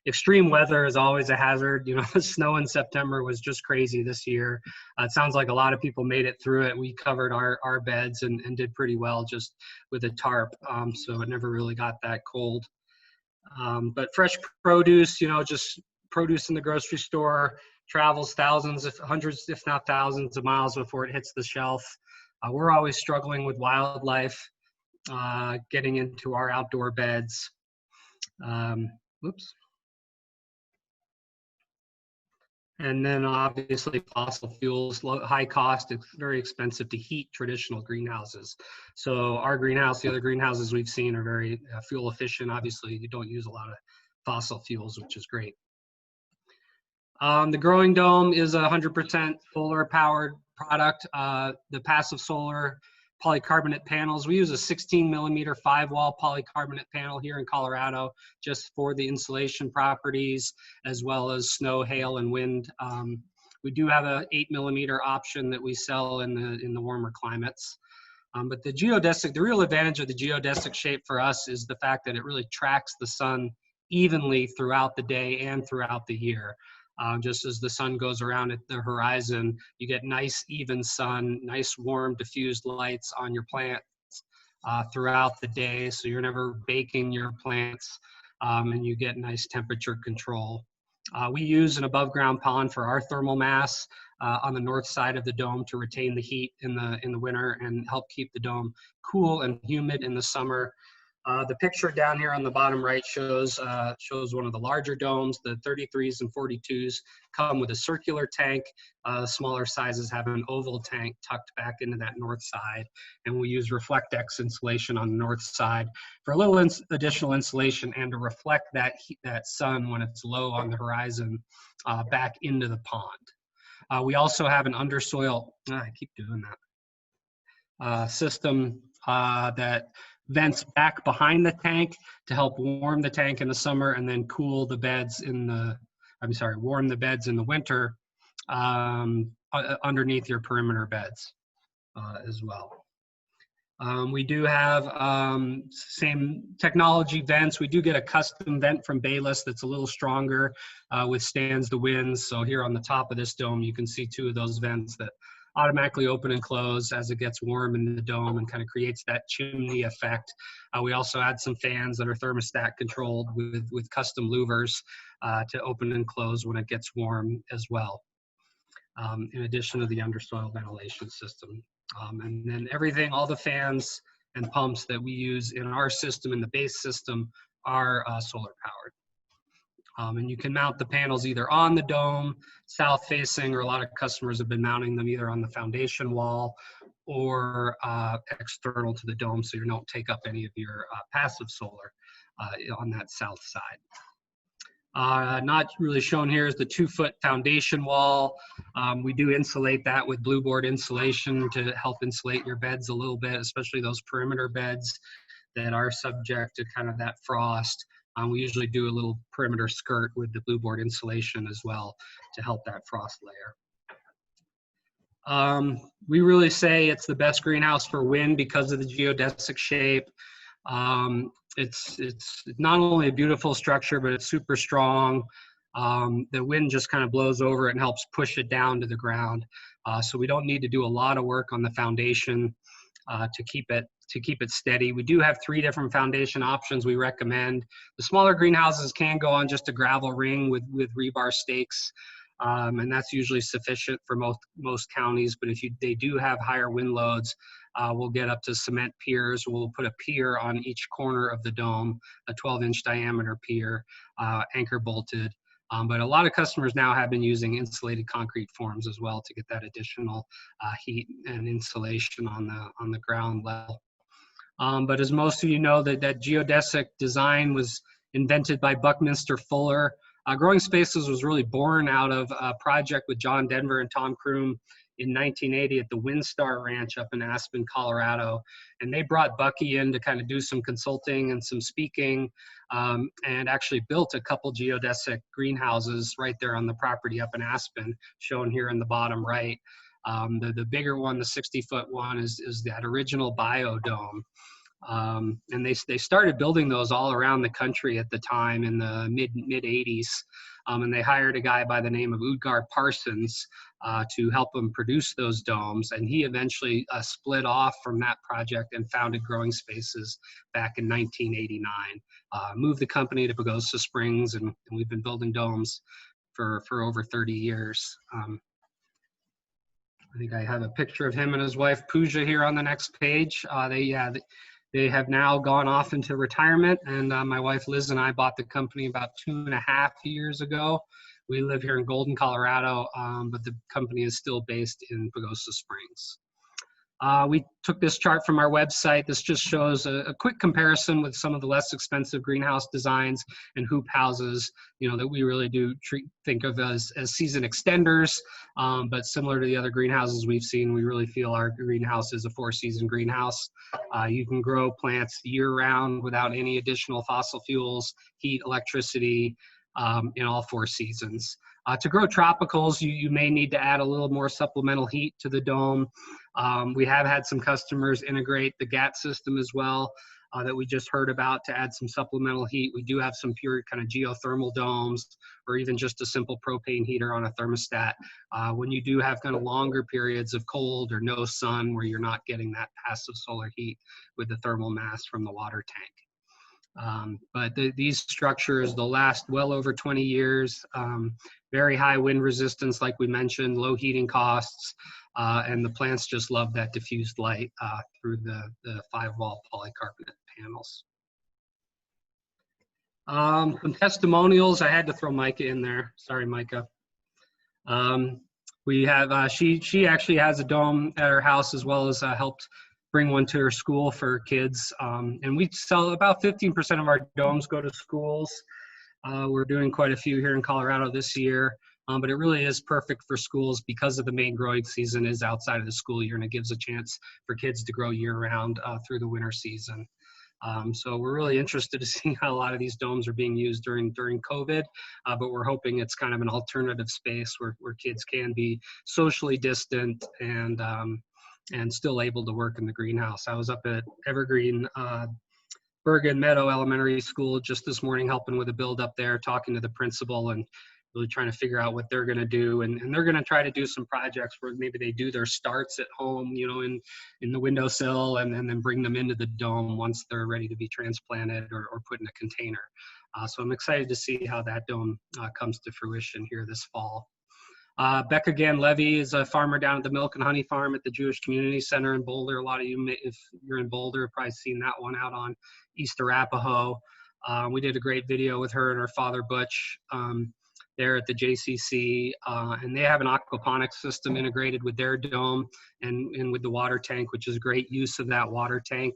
Extreme weather is always a hazard. The snow in September was just crazy this year. It sounds like a lot of people made it through it. We covered our beds and did pretty well just with a tarp, so it never really got that cold. But fresh produce, just produce in the grocery store travels hundreds, if not thousands of miles before it hits the shelf. We're always struggling with wildlife getting into our outdoor beds. Whoops. And then obviously fossil fuels, high cost, it's very expensive to heat traditional greenhouses. So our greenhouse, the other greenhouses we've seen are very fuel efficient. Obviously you don't use a lot of fossil fuels, which is great. The Growing Dome is a 100% solar powered product. The passive solar polycarbonate panels, we use a 16mm 5-wall polycarbonate panel here in Colorado just for the insulation properties as well as snow, hail, and wind. We do have a 8mm option that we sell in the warmer climates. But the real advantage of the geodesic shape for us is the fact that it really tracks the sun evenly throughout the day and throughout the year. Just as the sun goes around at the horizon, you get nice even sun, nice warm diffused lights on your plants throughout the day, so you're never baking your plants, and you get nice temperature control. We use an above ground pond for our thermal mass on the north side of the dome to retain the heat in the winter and help keep the dome cool and humid in the summer. The picture down here on the bottom right shows one of the larger domes. The 33s and 42s come with a circular tank. Smaller sizes have an oval tank tucked back into that north side. And we use Reflectex insulation on the north side for a little additional insulation and to reflect that sun when it's low on the horizon back into the pond. We also have an undersoil, I keep doing that, system that vents back behind the tank to help warm the tank in the summer and then cool the beds warm the beds in the winter underneath your perimeter beds as well. We do have same technology vents. We do get a custom vent from Bayless that's a little stronger, withstands the winds. So here on the top of this dome, you can see two of those vents that automatically open and close as it gets warm in the dome and kind of creates that chimney effect. We also add some fans that are thermostat controlled with custom louvers to open and close when it gets warm as well, in addition to the undersoil ventilation system. And then everything, all the fans and pumps that we use in our system, in the base system, are solar powered. And you can mount the panels either on the dome, south facing, or a lot of customers have been mounting them either on the foundation wall or external to the dome, so you don't take up any of your passive solar on that south side. Not really shown here is the 2-foot foundation wall. We do insulate that with blue board insulation to help insulate your beds a little bit, especially those perimeter beds that are subject to kind of that frost. We usually do a little perimeter skirt with the blue board insulation as well to help that frost layer. We really say it's the best greenhouse for wind because of the geodesic shape. It's not only a beautiful structure, but it's super strong. The wind just kind of blows over it and helps push it down to the ground. So we don't need to do a lot of work on the foundation to keep it steady. We do have 3 different foundation options we recommend. The smaller greenhouses can go on just a gravel ring with rebar stakes, and that's usually sufficient for most counties. But if they do have higher wind loads, we'll get up to cement piers. We'll put a pier on each corner of the dome, a 12-inch diameter pier, anchor bolted. But a lot of customers now have been using insulated concrete forms as well to get that additional heat and insulation on the ground level. But as most of you know, that geodesic design was invented by Buckminster Fuller. Growing Spaces was really born out of a project with John Denver and Tom Kroom in 1980 at the Windstar Ranch up in Aspen, Colorado. And they brought Bucky in to kind of do some consulting and some speaking, and actually built a couple geodesic greenhouses right there on the property up in Aspen, shown here in the bottom right. The bigger one, the 60-foot one, is that original biodome. And they started building those all around the country at the time in the mid 80s. And they hired a guy by the name of Udgar Parsons to help them produce those domes. And he eventually split off from that project and founded Growing Spaces back in 1989. Moved the company to Pagosa Springs, and we've been building domes for over 30 years. I think I have a picture of him and his wife Pooja here on the next page. They have now gone off into retirement, and my wife Liz and I bought the company about 2.5 years ago. We live here in Golden, Colorado, but the company is still based in Pagosa Springs. We took this chart from our website. This just shows a quick comparison with some of the less expensive greenhouse designs and hoop houses, that we really do think of as season extenders, but similar to the other greenhouses we've seen, we really feel our greenhouse is a 4-season greenhouse. You can grow plants year-round without any additional fossil fuels, heat, electricity, in all 4 seasons. To grow tropicals, you may need to add a little more supplemental heat to the dome. We have had some customers integrate the GAT system as well. that we just heard about to add some supplemental heat. We do have some pure kind of geothermal domes, or even just a simple propane heater on a thermostat when you do have kind of longer periods of cold or no sun where you're not getting that passive solar heat with the thermal mass from the water tank. But these structures, they'll last well over 20 years, very high wind resistance, like we mentioned, low heating costs, and the plants just love that diffused light through the 5-wall polycarbonate panels. Some testimonials. I had to throw Micah in there. Sorry, Micah. We have, she actually has a dome at her house, as well as helped bring one to her school for kids. And we sell about 15% of our domes go to schools. We're doing quite a few here in Colorado this year, but it really is perfect for schools because of the main growing season is outside of the school year, and it gives a chance for kids to grow year round through the winter season. So we're really interested to see how a lot of these domes are being used during COVID, but we're hoping it's kind of an alternative space where kids can be socially distant and still able to work in the greenhouse. I was up at Evergreen Bergen Meadow Elementary School just this morning, helping with a build up there, talking to the principal and really trying to figure out what they're going to do. And they're going to try to do some projects where maybe they do their starts at home, you know, in the windowsill, and then bring them into the dome once they're ready to be transplanted or put in a container. So I'm excited to see how that dome comes to fruition here this fall. Becca Gann-Levy is a farmer down at the Milk and Honey Farm at the Jewish Community Center in Boulder. A lot of you, if you're in Boulder, have probably seen that one out on East Arapahoe. We did a great video with her and her father, Butch, there at the JCC, and they have an aquaponics system integrated with their dome and with the water tank, which is great use of that water tank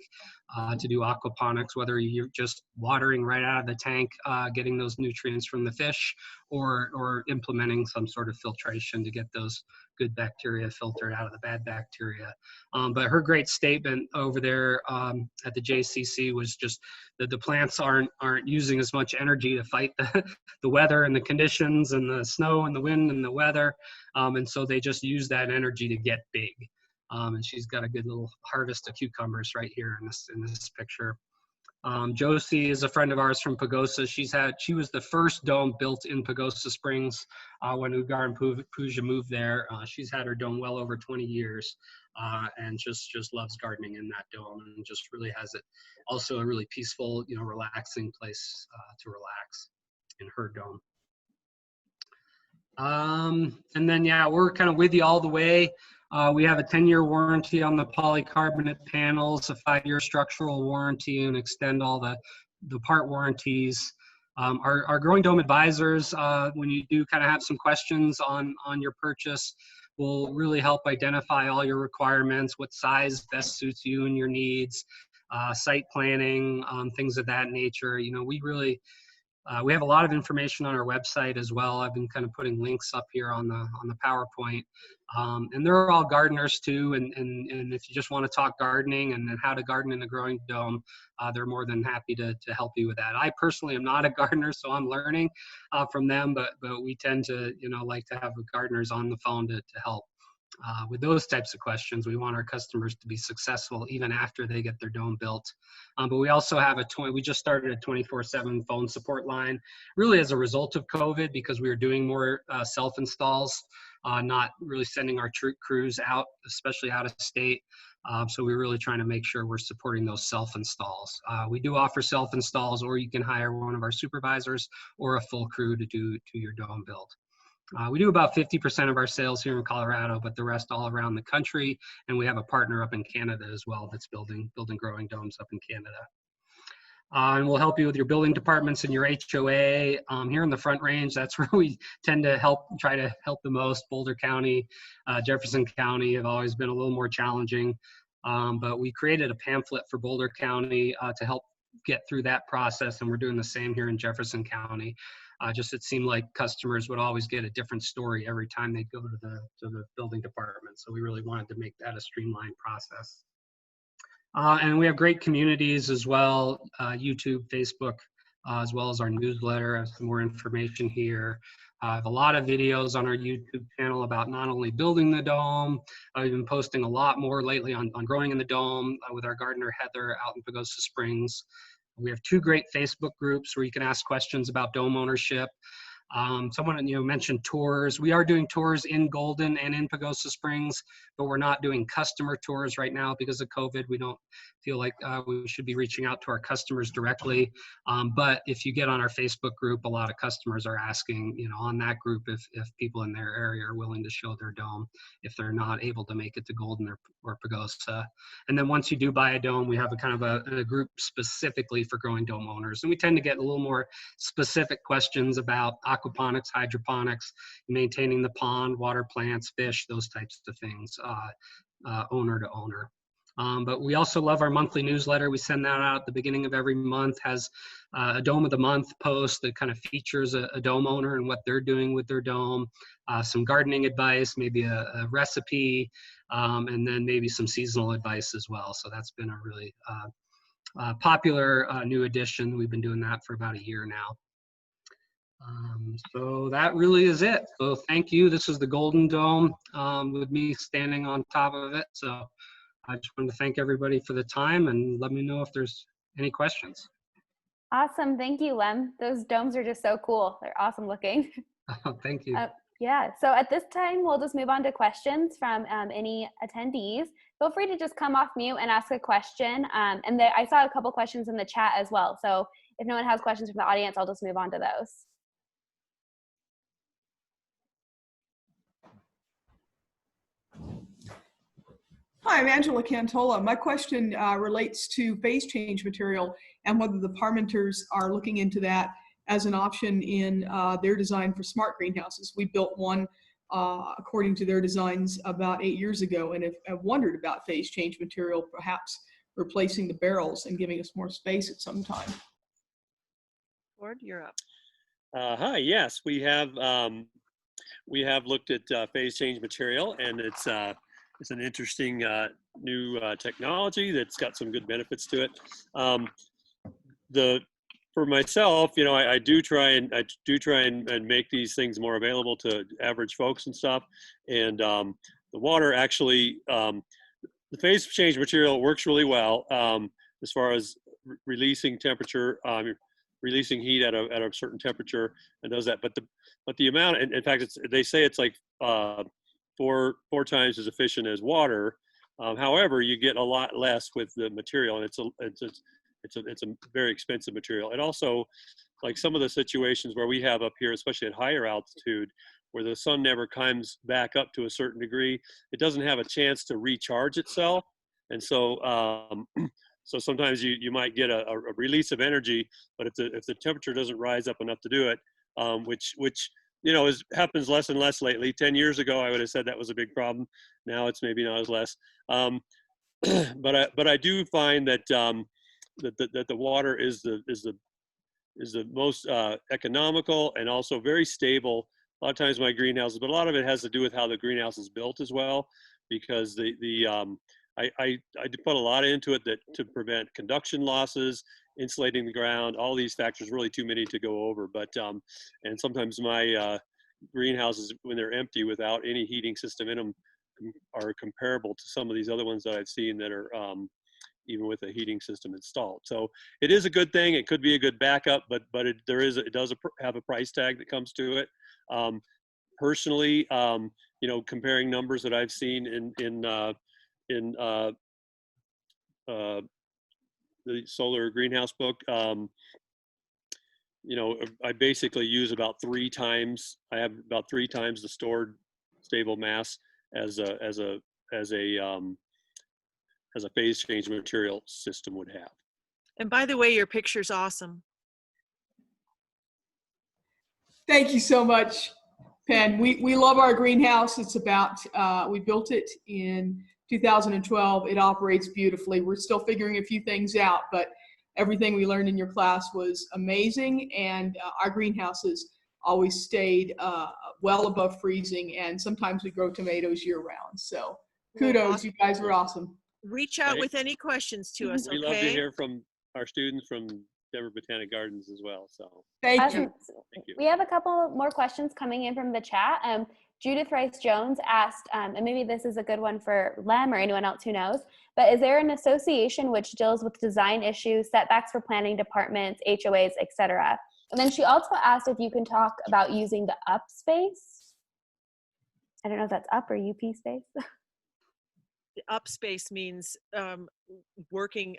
to do aquaponics, whether you're just watering right out of the tank, getting those nutrients from the fish, or implementing some sort of filtration to get those good bacteria filtered out of the bad bacteria. But her great statement over there at the JCC was just that the plants aren't using as much energy to fight the weather and the conditions and the snow and the wind and the weather, and so they just use that energy to get big. And she's got a good little harvest of cucumbers right here in this picture. Josie is a friend of ours from Pagosa. She was the first dome built in Pagosa Springs when Ugar and Pooja moved there. She's had her dome well over 20 years and just loves gardening in that dome, and just really has it also a really peaceful, you know, relaxing place to relax in her dome. And then, yeah, we're kind of with you all the way. We have a 10-year warranty on the polycarbonate panels, a 5-year structural warranty, and extend all the part warranties. Our Growing Dome advisors, when you do kind of have some questions on your purchase, will really help identify all your requirements, what size best suits you and your needs, site planning, things of that nature. You know, we have a lot of information on our website as well. I've been kind of putting links up here on the PowerPoint. And they're all gardeners too. And if you just want to talk gardening and how to garden in a growing dome, they're more than happy to help you with that. I personally am not a gardener, so I'm learning from them, but we tend to, you know, like to have gardeners on the phone to help. With those types of questions, we want our customers to be successful even after they get their dome built. But we also have we just started a 24/7 phone support line, really as a result of COVID, because we were doing more self-installs, not really sending our crews out, especially out of state. So we're really trying to make sure we're supporting those self-installs. We do offer self-installs, or you can hire one of our supervisors or a full crew to do your dome build. We do about 50% of our sales here in Colorado, but the rest all around the country. And we have a partner up in Canada as well that's building growing domes up in Canada. And we'll help you with your building departments and your HOA. Here in the Front Range, that's where we tend to try to help the most. Boulder County, Jefferson County have always been a little more challenging. But we created a pamphlet for Boulder County to help get through that process. And we're doing the same here in Jefferson County. Just it seemed like customers would always get a different story every time they'd go to the building department. So we really wanted to make that a streamlined process. And we have great communities as well, YouTube, Facebook, as well as our newsletter. I have some more information here. I have a lot of videos on our YouTube channel about not only building the dome, I've been posting a lot more lately on growing in the dome with our gardener Heather out in Pagosa Springs. We have 2 great Facebook groups where you can ask questions about dome ownership. Someone mentioned tours. We are doing tours in Golden and in Pagosa Springs, but we're not doing customer tours right now because of COVID. We don't feel like we should be reaching out to our customers directly. But if you get on our Facebook group, a lot of customers are asking, on that group if people in their area are willing to show their dome if they're not able to make it to Golden or Pagosa. And then once you do buy a dome, we have a kind of a group specifically for growing dome owners. And we tend to get a little more specific questions about aquaponics, hydroponics, maintaining the pond, water plants, fish, those types of things, owner to owner. But we also love our monthly newsletter. We send that out at the beginning of every month, has a Dome of the Month post that kind of features a dome owner and what they're doing with their dome, some gardening advice, maybe a recipe, and then maybe some seasonal advice as well. So that's been a really popular new addition. We've been doing that for about a year now. So that really is it. So thank you. This is the Golden Dome with me standing on top of it. So I just wanted to thank everybody for the time and let me know if there's any questions. Awesome. Thank you, Lem. Those domes are just so cool. They're awesome looking. Thank you. Yeah. So at this time, we'll just move on to questions from any attendees. Feel free to just come off mute and ask a question. And I saw a couple questions in the chat as well. So if no one has questions from the audience, I'll just move on to those. Hi, I'm Angela Cantola. My question relates to phase change material and whether the Parmenters are looking into that as an option in their design for smart greenhouses. We built one according to their designs about 8 years ago and have wondered about phase change material, perhaps replacing the barrels and giving us more space at some time. Ward, you're up. Hi, yes, we have looked at phase change material, and it's an interesting new technology that's got some good benefits to it. For myself, I do try and make these things more available to average folks and stuff. And the water actually, the phase change material works really well as far as releasing temperature, releasing heat at a certain temperature, and does that. But the amount, in fact, they say it's like four times as efficient as water. However, you get a lot less with the material, and it's a very expensive material. And also, like some of the situations where we have up here, especially at higher altitude, where the sun never comes back up to a certain degree, it doesn't have a chance to recharge itself. And so, so sometimes you might get a release of energy, but if the temperature doesn't rise up enough to do it, which happens less and less lately. 10 years ago, I would have said that was a big problem. Now it's maybe not as less. But I do find that that the water is the most economical and also very stable. A lot of times my greenhouses, but a lot of it has to do with how the greenhouse is built as well, because I put a lot into it to prevent conduction losses, insulating the ground, all these factors, really too many to go over. But and sometimes my greenhouses, when they're empty without any heating system in them, are comparable to some of these other ones that I've seen that are even with a heating system installed. So it is a good thing. It could be a good backup, but it does have a price tag that comes to it. Personally, comparing numbers that I've seen in the solar greenhouse book, I basically use about 3 times. I have about 3 times the stored stable mass as a phase change material system would have. And by the way, your picture's awesome. Thank you so much, Pen. We love our greenhouse. It's about, we built it in 2012. It operates beautifully. We're still figuring a few things out, but everything we learned in your class was amazing. And our greenhouses always stayed well above freezing. And sometimes we grow tomatoes year round. So kudos, you guys were awesome. Reach out with any questions to us, We love to hear from our students from Denver Botanic Gardens as well. So Thank you. Awesome. thank you. We have a couple more questions coming in from the chat. Judith Rice Jones asked, and maybe this is a good one for Lem or anyone else who knows, but is there an association which deals with design issues, setbacks for planning departments, HOAs, etc.? And then she also asked if you can talk about using the up space. I don't know if that's up or UP space. The up space means working,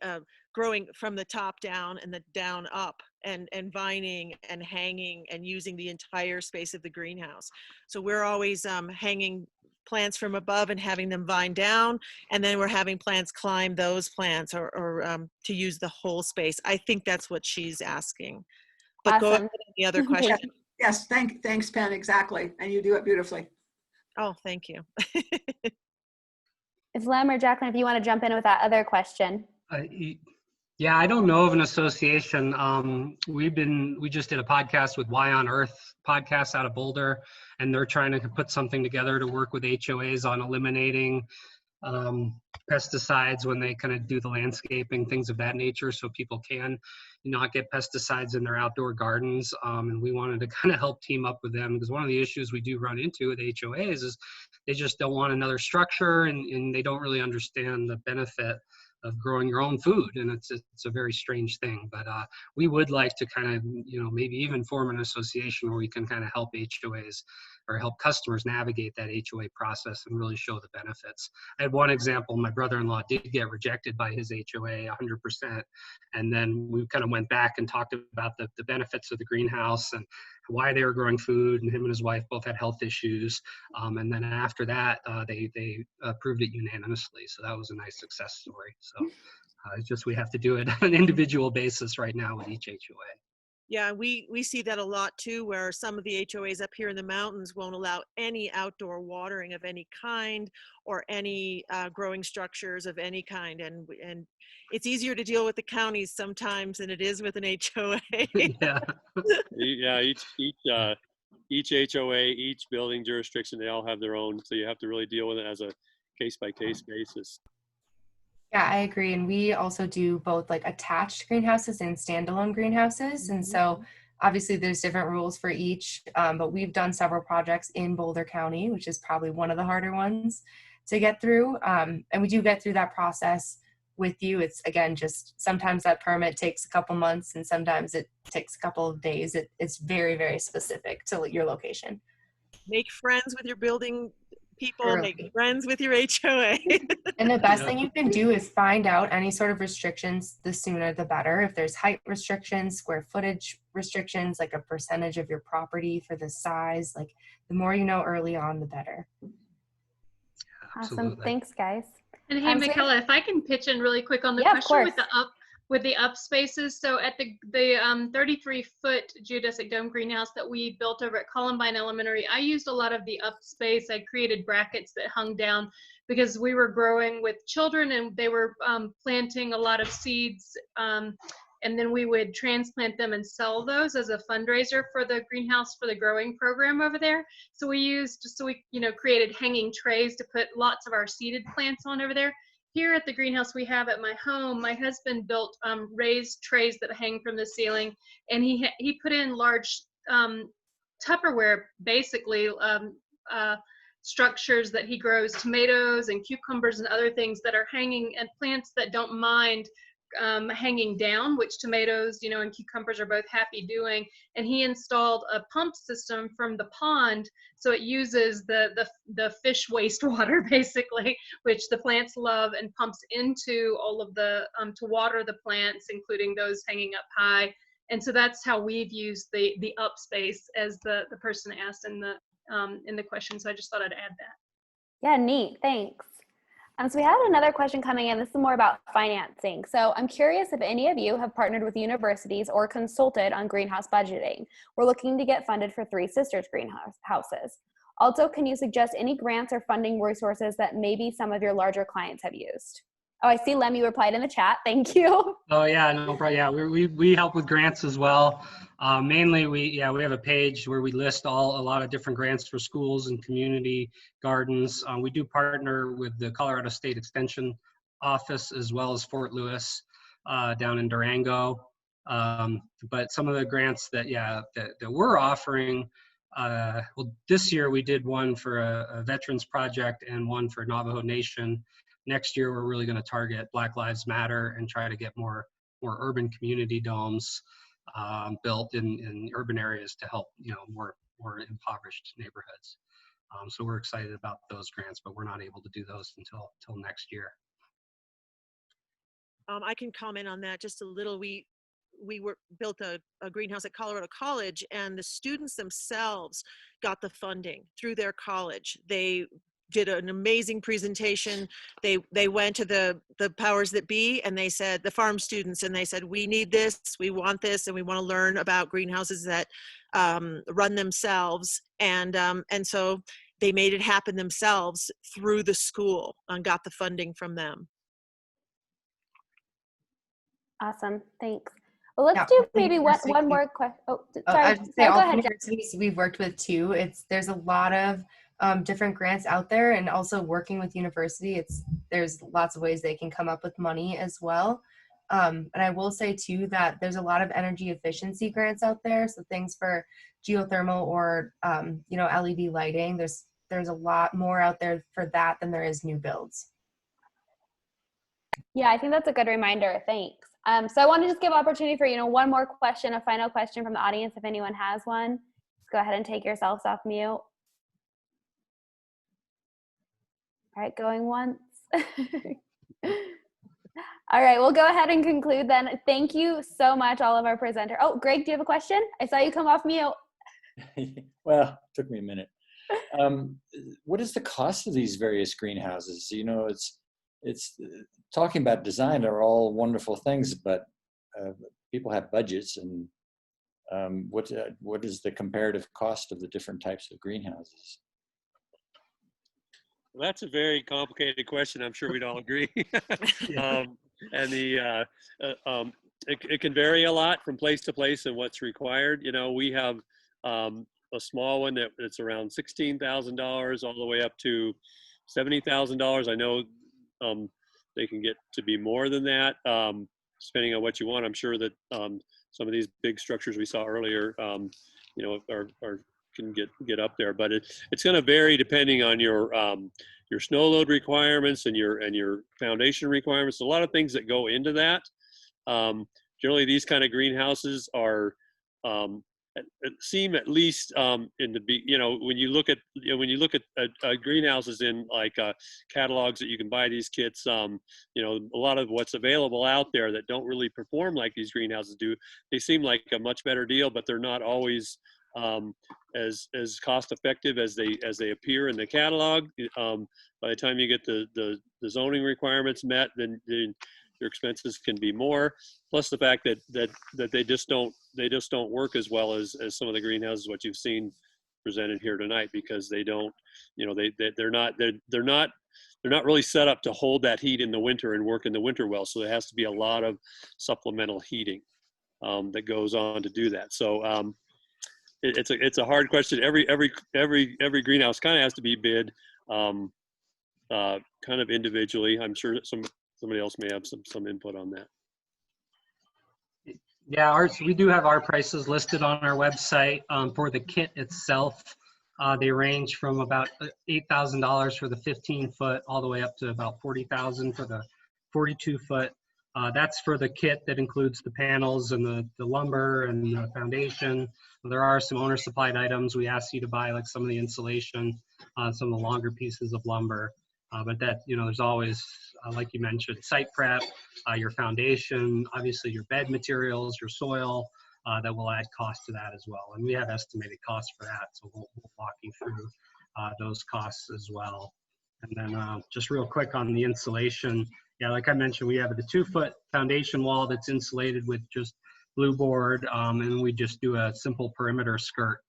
growing from the top down and the down up, and vining and hanging and using the entire space of the greenhouse. So we're always hanging plants from above and having them vine down, and then we're having plants climb those plants or to use the whole space. I think that's what she's asking. But go ahead with the other question. Yes, thanks, Pen, exactly. And you do it beautifully. Oh, thank you. If Lem or Jacqueline, if you want to jump in with that other question. Yeah, I don't know of an association. We just did a podcast with Why on Earth podcast out of Boulder, and they're trying to put something together to work with HOAs on eliminating pesticides when they kind of do the landscaping, things of that nature, so people can not get pesticides in their outdoor gardens. And we wanted to kind of help team up with them, because one of the issues we do run into with HOAs is they just don't want another structure, and they don't really understand the benefit of growing your own food, and it's a very strange thing. But we would like to kind of maybe even form an association where we can kind of help HOAs or help customers navigate that HOA process and really show the benefits. I had one example. My brother-in-law did get rejected by his HOA 100%, and then we kind of went back and talked about the benefits of the greenhouse and why they were growing food, and him and his wife both had health issues. And then after that, they approved it unanimously. So that was a nice success story. So it's just we have to do it on an individual basis right now with each HOA. Yeah, we see that a lot too, where some of the HOAs up here in the mountains won't allow any outdoor watering of any kind or any growing structures of any kind. And it's easier to deal with the counties sometimes than it is with an HOA. Yeah. Yeah, each HOA, each building jurisdiction, they all have their own. So you have to really deal with it as a case-by-case basis. Yeah, I agree. And we also do both like attached greenhouses and standalone greenhouses. And so obviously there's different rules for each, but we've done several projects in Boulder County, which is probably one of the harder ones to get through. And we do get through that process with you. It's again, just sometimes that permit takes a couple months and sometimes it takes a couple of days. It's very, very specific to your location. Make friends with your building people, make friends with your HOA. And the best thing you can do is find out any sort of restrictions, the sooner the better. If there's height restrictions, square footage restrictions, like a percentage of your property for the size, like the more you know early on, the better. Awesome. Thanks, guys. And hey, Michaela, if I can pitch in really quick on the question with the up spaces. So at the 33-foot geodesic dome greenhouse that we built over at Columbine Elementary, I used a lot of the up space. I created brackets that hung down because we were growing with children and they were planting a lot of seeds. And then we would transplant them and sell those as a fundraiser for the greenhouse for the growing program over there. So we created hanging trays to put lots of our seeded plants on over there. Here at the greenhouse we have at my home, my husband built raised trays that hang from the ceiling, and he put in large Tupperware, basically, structures that he grows tomatoes and cucumbers and other things that are hanging, and plants that don't mind hanging down, which tomatoes, and cucumbers are both happy doing. And he installed a pump system from the pond, so it uses the fish wastewater basically, which the plants love, and pumps into all of the to water the plants, including those hanging up high. And so that's how we've used the up space, as the person asked in the question. So I just thought I'd add that. Yeah, neat. Thanks. So we had another question coming in. This is more about financing. So I'm curious if any of you have partnered with universities or consulted on greenhouse budgeting. We're looking to get funded for 3 sisters greenhouses. Also, can you suggest any grants or funding resources that maybe some of your larger clients have used? Oh, I see Lem, you replied in the chat. Thank you. Oh yeah, no problem. Yeah, we help with grants as well. Mainly we have a page where we list a lot of different grants for schools and community gardens. We do partner with the Colorado State Extension Office as well as Fort Lewis down in Durango. But some of the grants that, that we're offering, well, this year we did one for a veterans project and one for Navajo Nation. Next year, we're really going to target Black Lives Matter and try to get more urban community domes built in urban areas to help, more impoverished neighborhoods. So we're excited about those grants, but we're not able to do those until next year. I can comment on that just a little. We built a greenhouse at Colorado College, and the students themselves got the funding through their college. They did an amazing presentation. They went to the powers that be, and they said, the farm students, and they said, we need this, we want this, and we want to learn about greenhouses that run themselves. And so they made it happen themselves through the school and got the funding from them. Awesome, thanks. Well, let's do maybe one more question. Oh, sorry. I was just say, go all ahead, universities we've worked with too. There's a lot of different grants out there, and also working with university, there's lots of ways they can come up with money as well. And I will say too that there's a lot of energy efficiency grants out there. So things for geothermal or LED lighting. There's a lot more out there for that than there is new builds. Yeah, I think that's a good reminder. Thanks. So I want to just give opportunity for, one more question, a final question from the audience. If anyone has one, let's go ahead and take yourselves off mute. All right, going once. All right, we'll go ahead and conclude then. Thank you so much, all of our presenters. Oh, Greg, do you have a question? I saw you come off mute. Well, it took me a minute. What is the cost of these various greenhouses? It's talking about design are all wonderful things, but people have budgets, and what is the comparative cost of the different types of greenhouses? Well, that's a very complicated question. I'm sure we'd all agree. And it can vary a lot from place to place and what's required. We have a small one that's around $16,000 all the way up to $70,000. I know they can get to be more than that, depending on what you want. I'm sure that some of these big structures we saw earlier, can get up there, but it's going to vary depending on your snow load requirements and your foundation requirements. A lot of things that go into that. Generally, these kind of greenhouses are seem, at least in the when you look at greenhouses in like catalogs that you can buy these kits, a lot of what's available out there that don't really perform like these greenhouses do, they seem like a much better deal, but they're not always as cost effective as they appear in the catalog. By the time you get the zoning requirements met, then your expenses can be more. Plus the fact that they just don't work as well as some of the greenhouses what you've seen presented here tonight, because they don't, they're not really set up to hold that heat in the winter and work in the winter well. So there has to be a lot of supplemental heating that goes on to do that. So it's a hard question. Every greenhouse kind of has to be bid kind of individually. I'm sure that somebody else may have some input on that. Yeah, we do have our prices listed on our website. For the kit itself, they range from about $8,000 for the 15-foot all the way up to about $40,000 for the 42-foot. That's for the kit that includes the panels and the lumber and the foundation. There are some owner supplied items we ask you to buy, like some of the insulation, some of the longer pieces of lumber. But that, there's always, like you mentioned, site prep, your foundation, obviously your bed materials, your soil, that will add cost to that as well. And we have estimated costs for that, so we'll walk you through those costs as well. And then just real quick on the insulation, yeah, like I mentioned, we have the 2-foot foundation wall that's insulated with just blue board, and we just do a simple perimeter skirt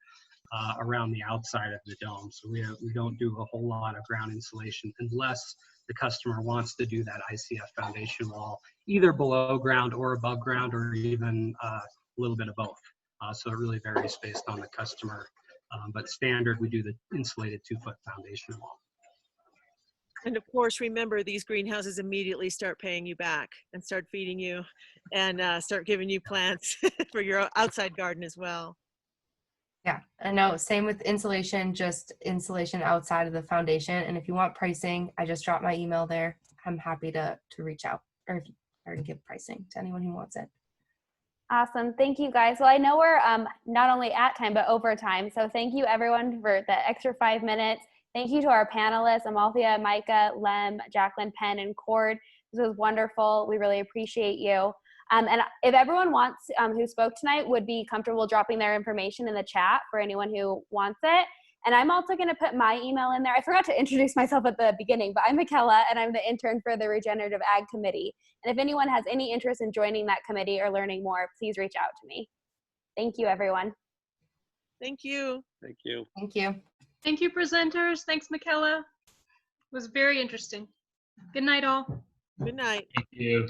around the outside of the dome. So we don't do a whole lot of ground insulation unless the customer wants to do that ICF foundation wall, either below ground or above ground, or even a little bit of both. So it really varies based on the customer. But standard, we do the insulated 2-foot foundation wall. And of course, remember, these greenhouses immediately start paying you back and start feeding you and start giving you plants for your outside garden as well. Yeah, I know. Same with insulation, just insulation outside of the foundation. And if you want pricing, I just dropped my email there. I'm happy to reach out or to give pricing to anyone who wants it. Awesome. Thank you guys. Well, I know we're not only at time, but over time. So thank you everyone for the extra 5 minutes. Thank you to our panelists, Amalthea, Micah, Lem, Jacqueline, Penn, and Cord. This was wonderful. We really appreciate you. And if everyone wants, who spoke tonight, would be comfortable dropping their information in the chat for anyone who wants it. And I'm also going to put my email in there. I forgot to introduce myself at the beginning, but I'm Michaela, and I'm the intern for the Regenerative Ag Committee. And if anyone has any interest in joining that committee or learning more, please reach out to me. Thank you, everyone. Thank you. Thank you. Thank you. Thank you, presenters. Thanks, Michaela. It was very interesting. Good night, all. Good night. Thank you.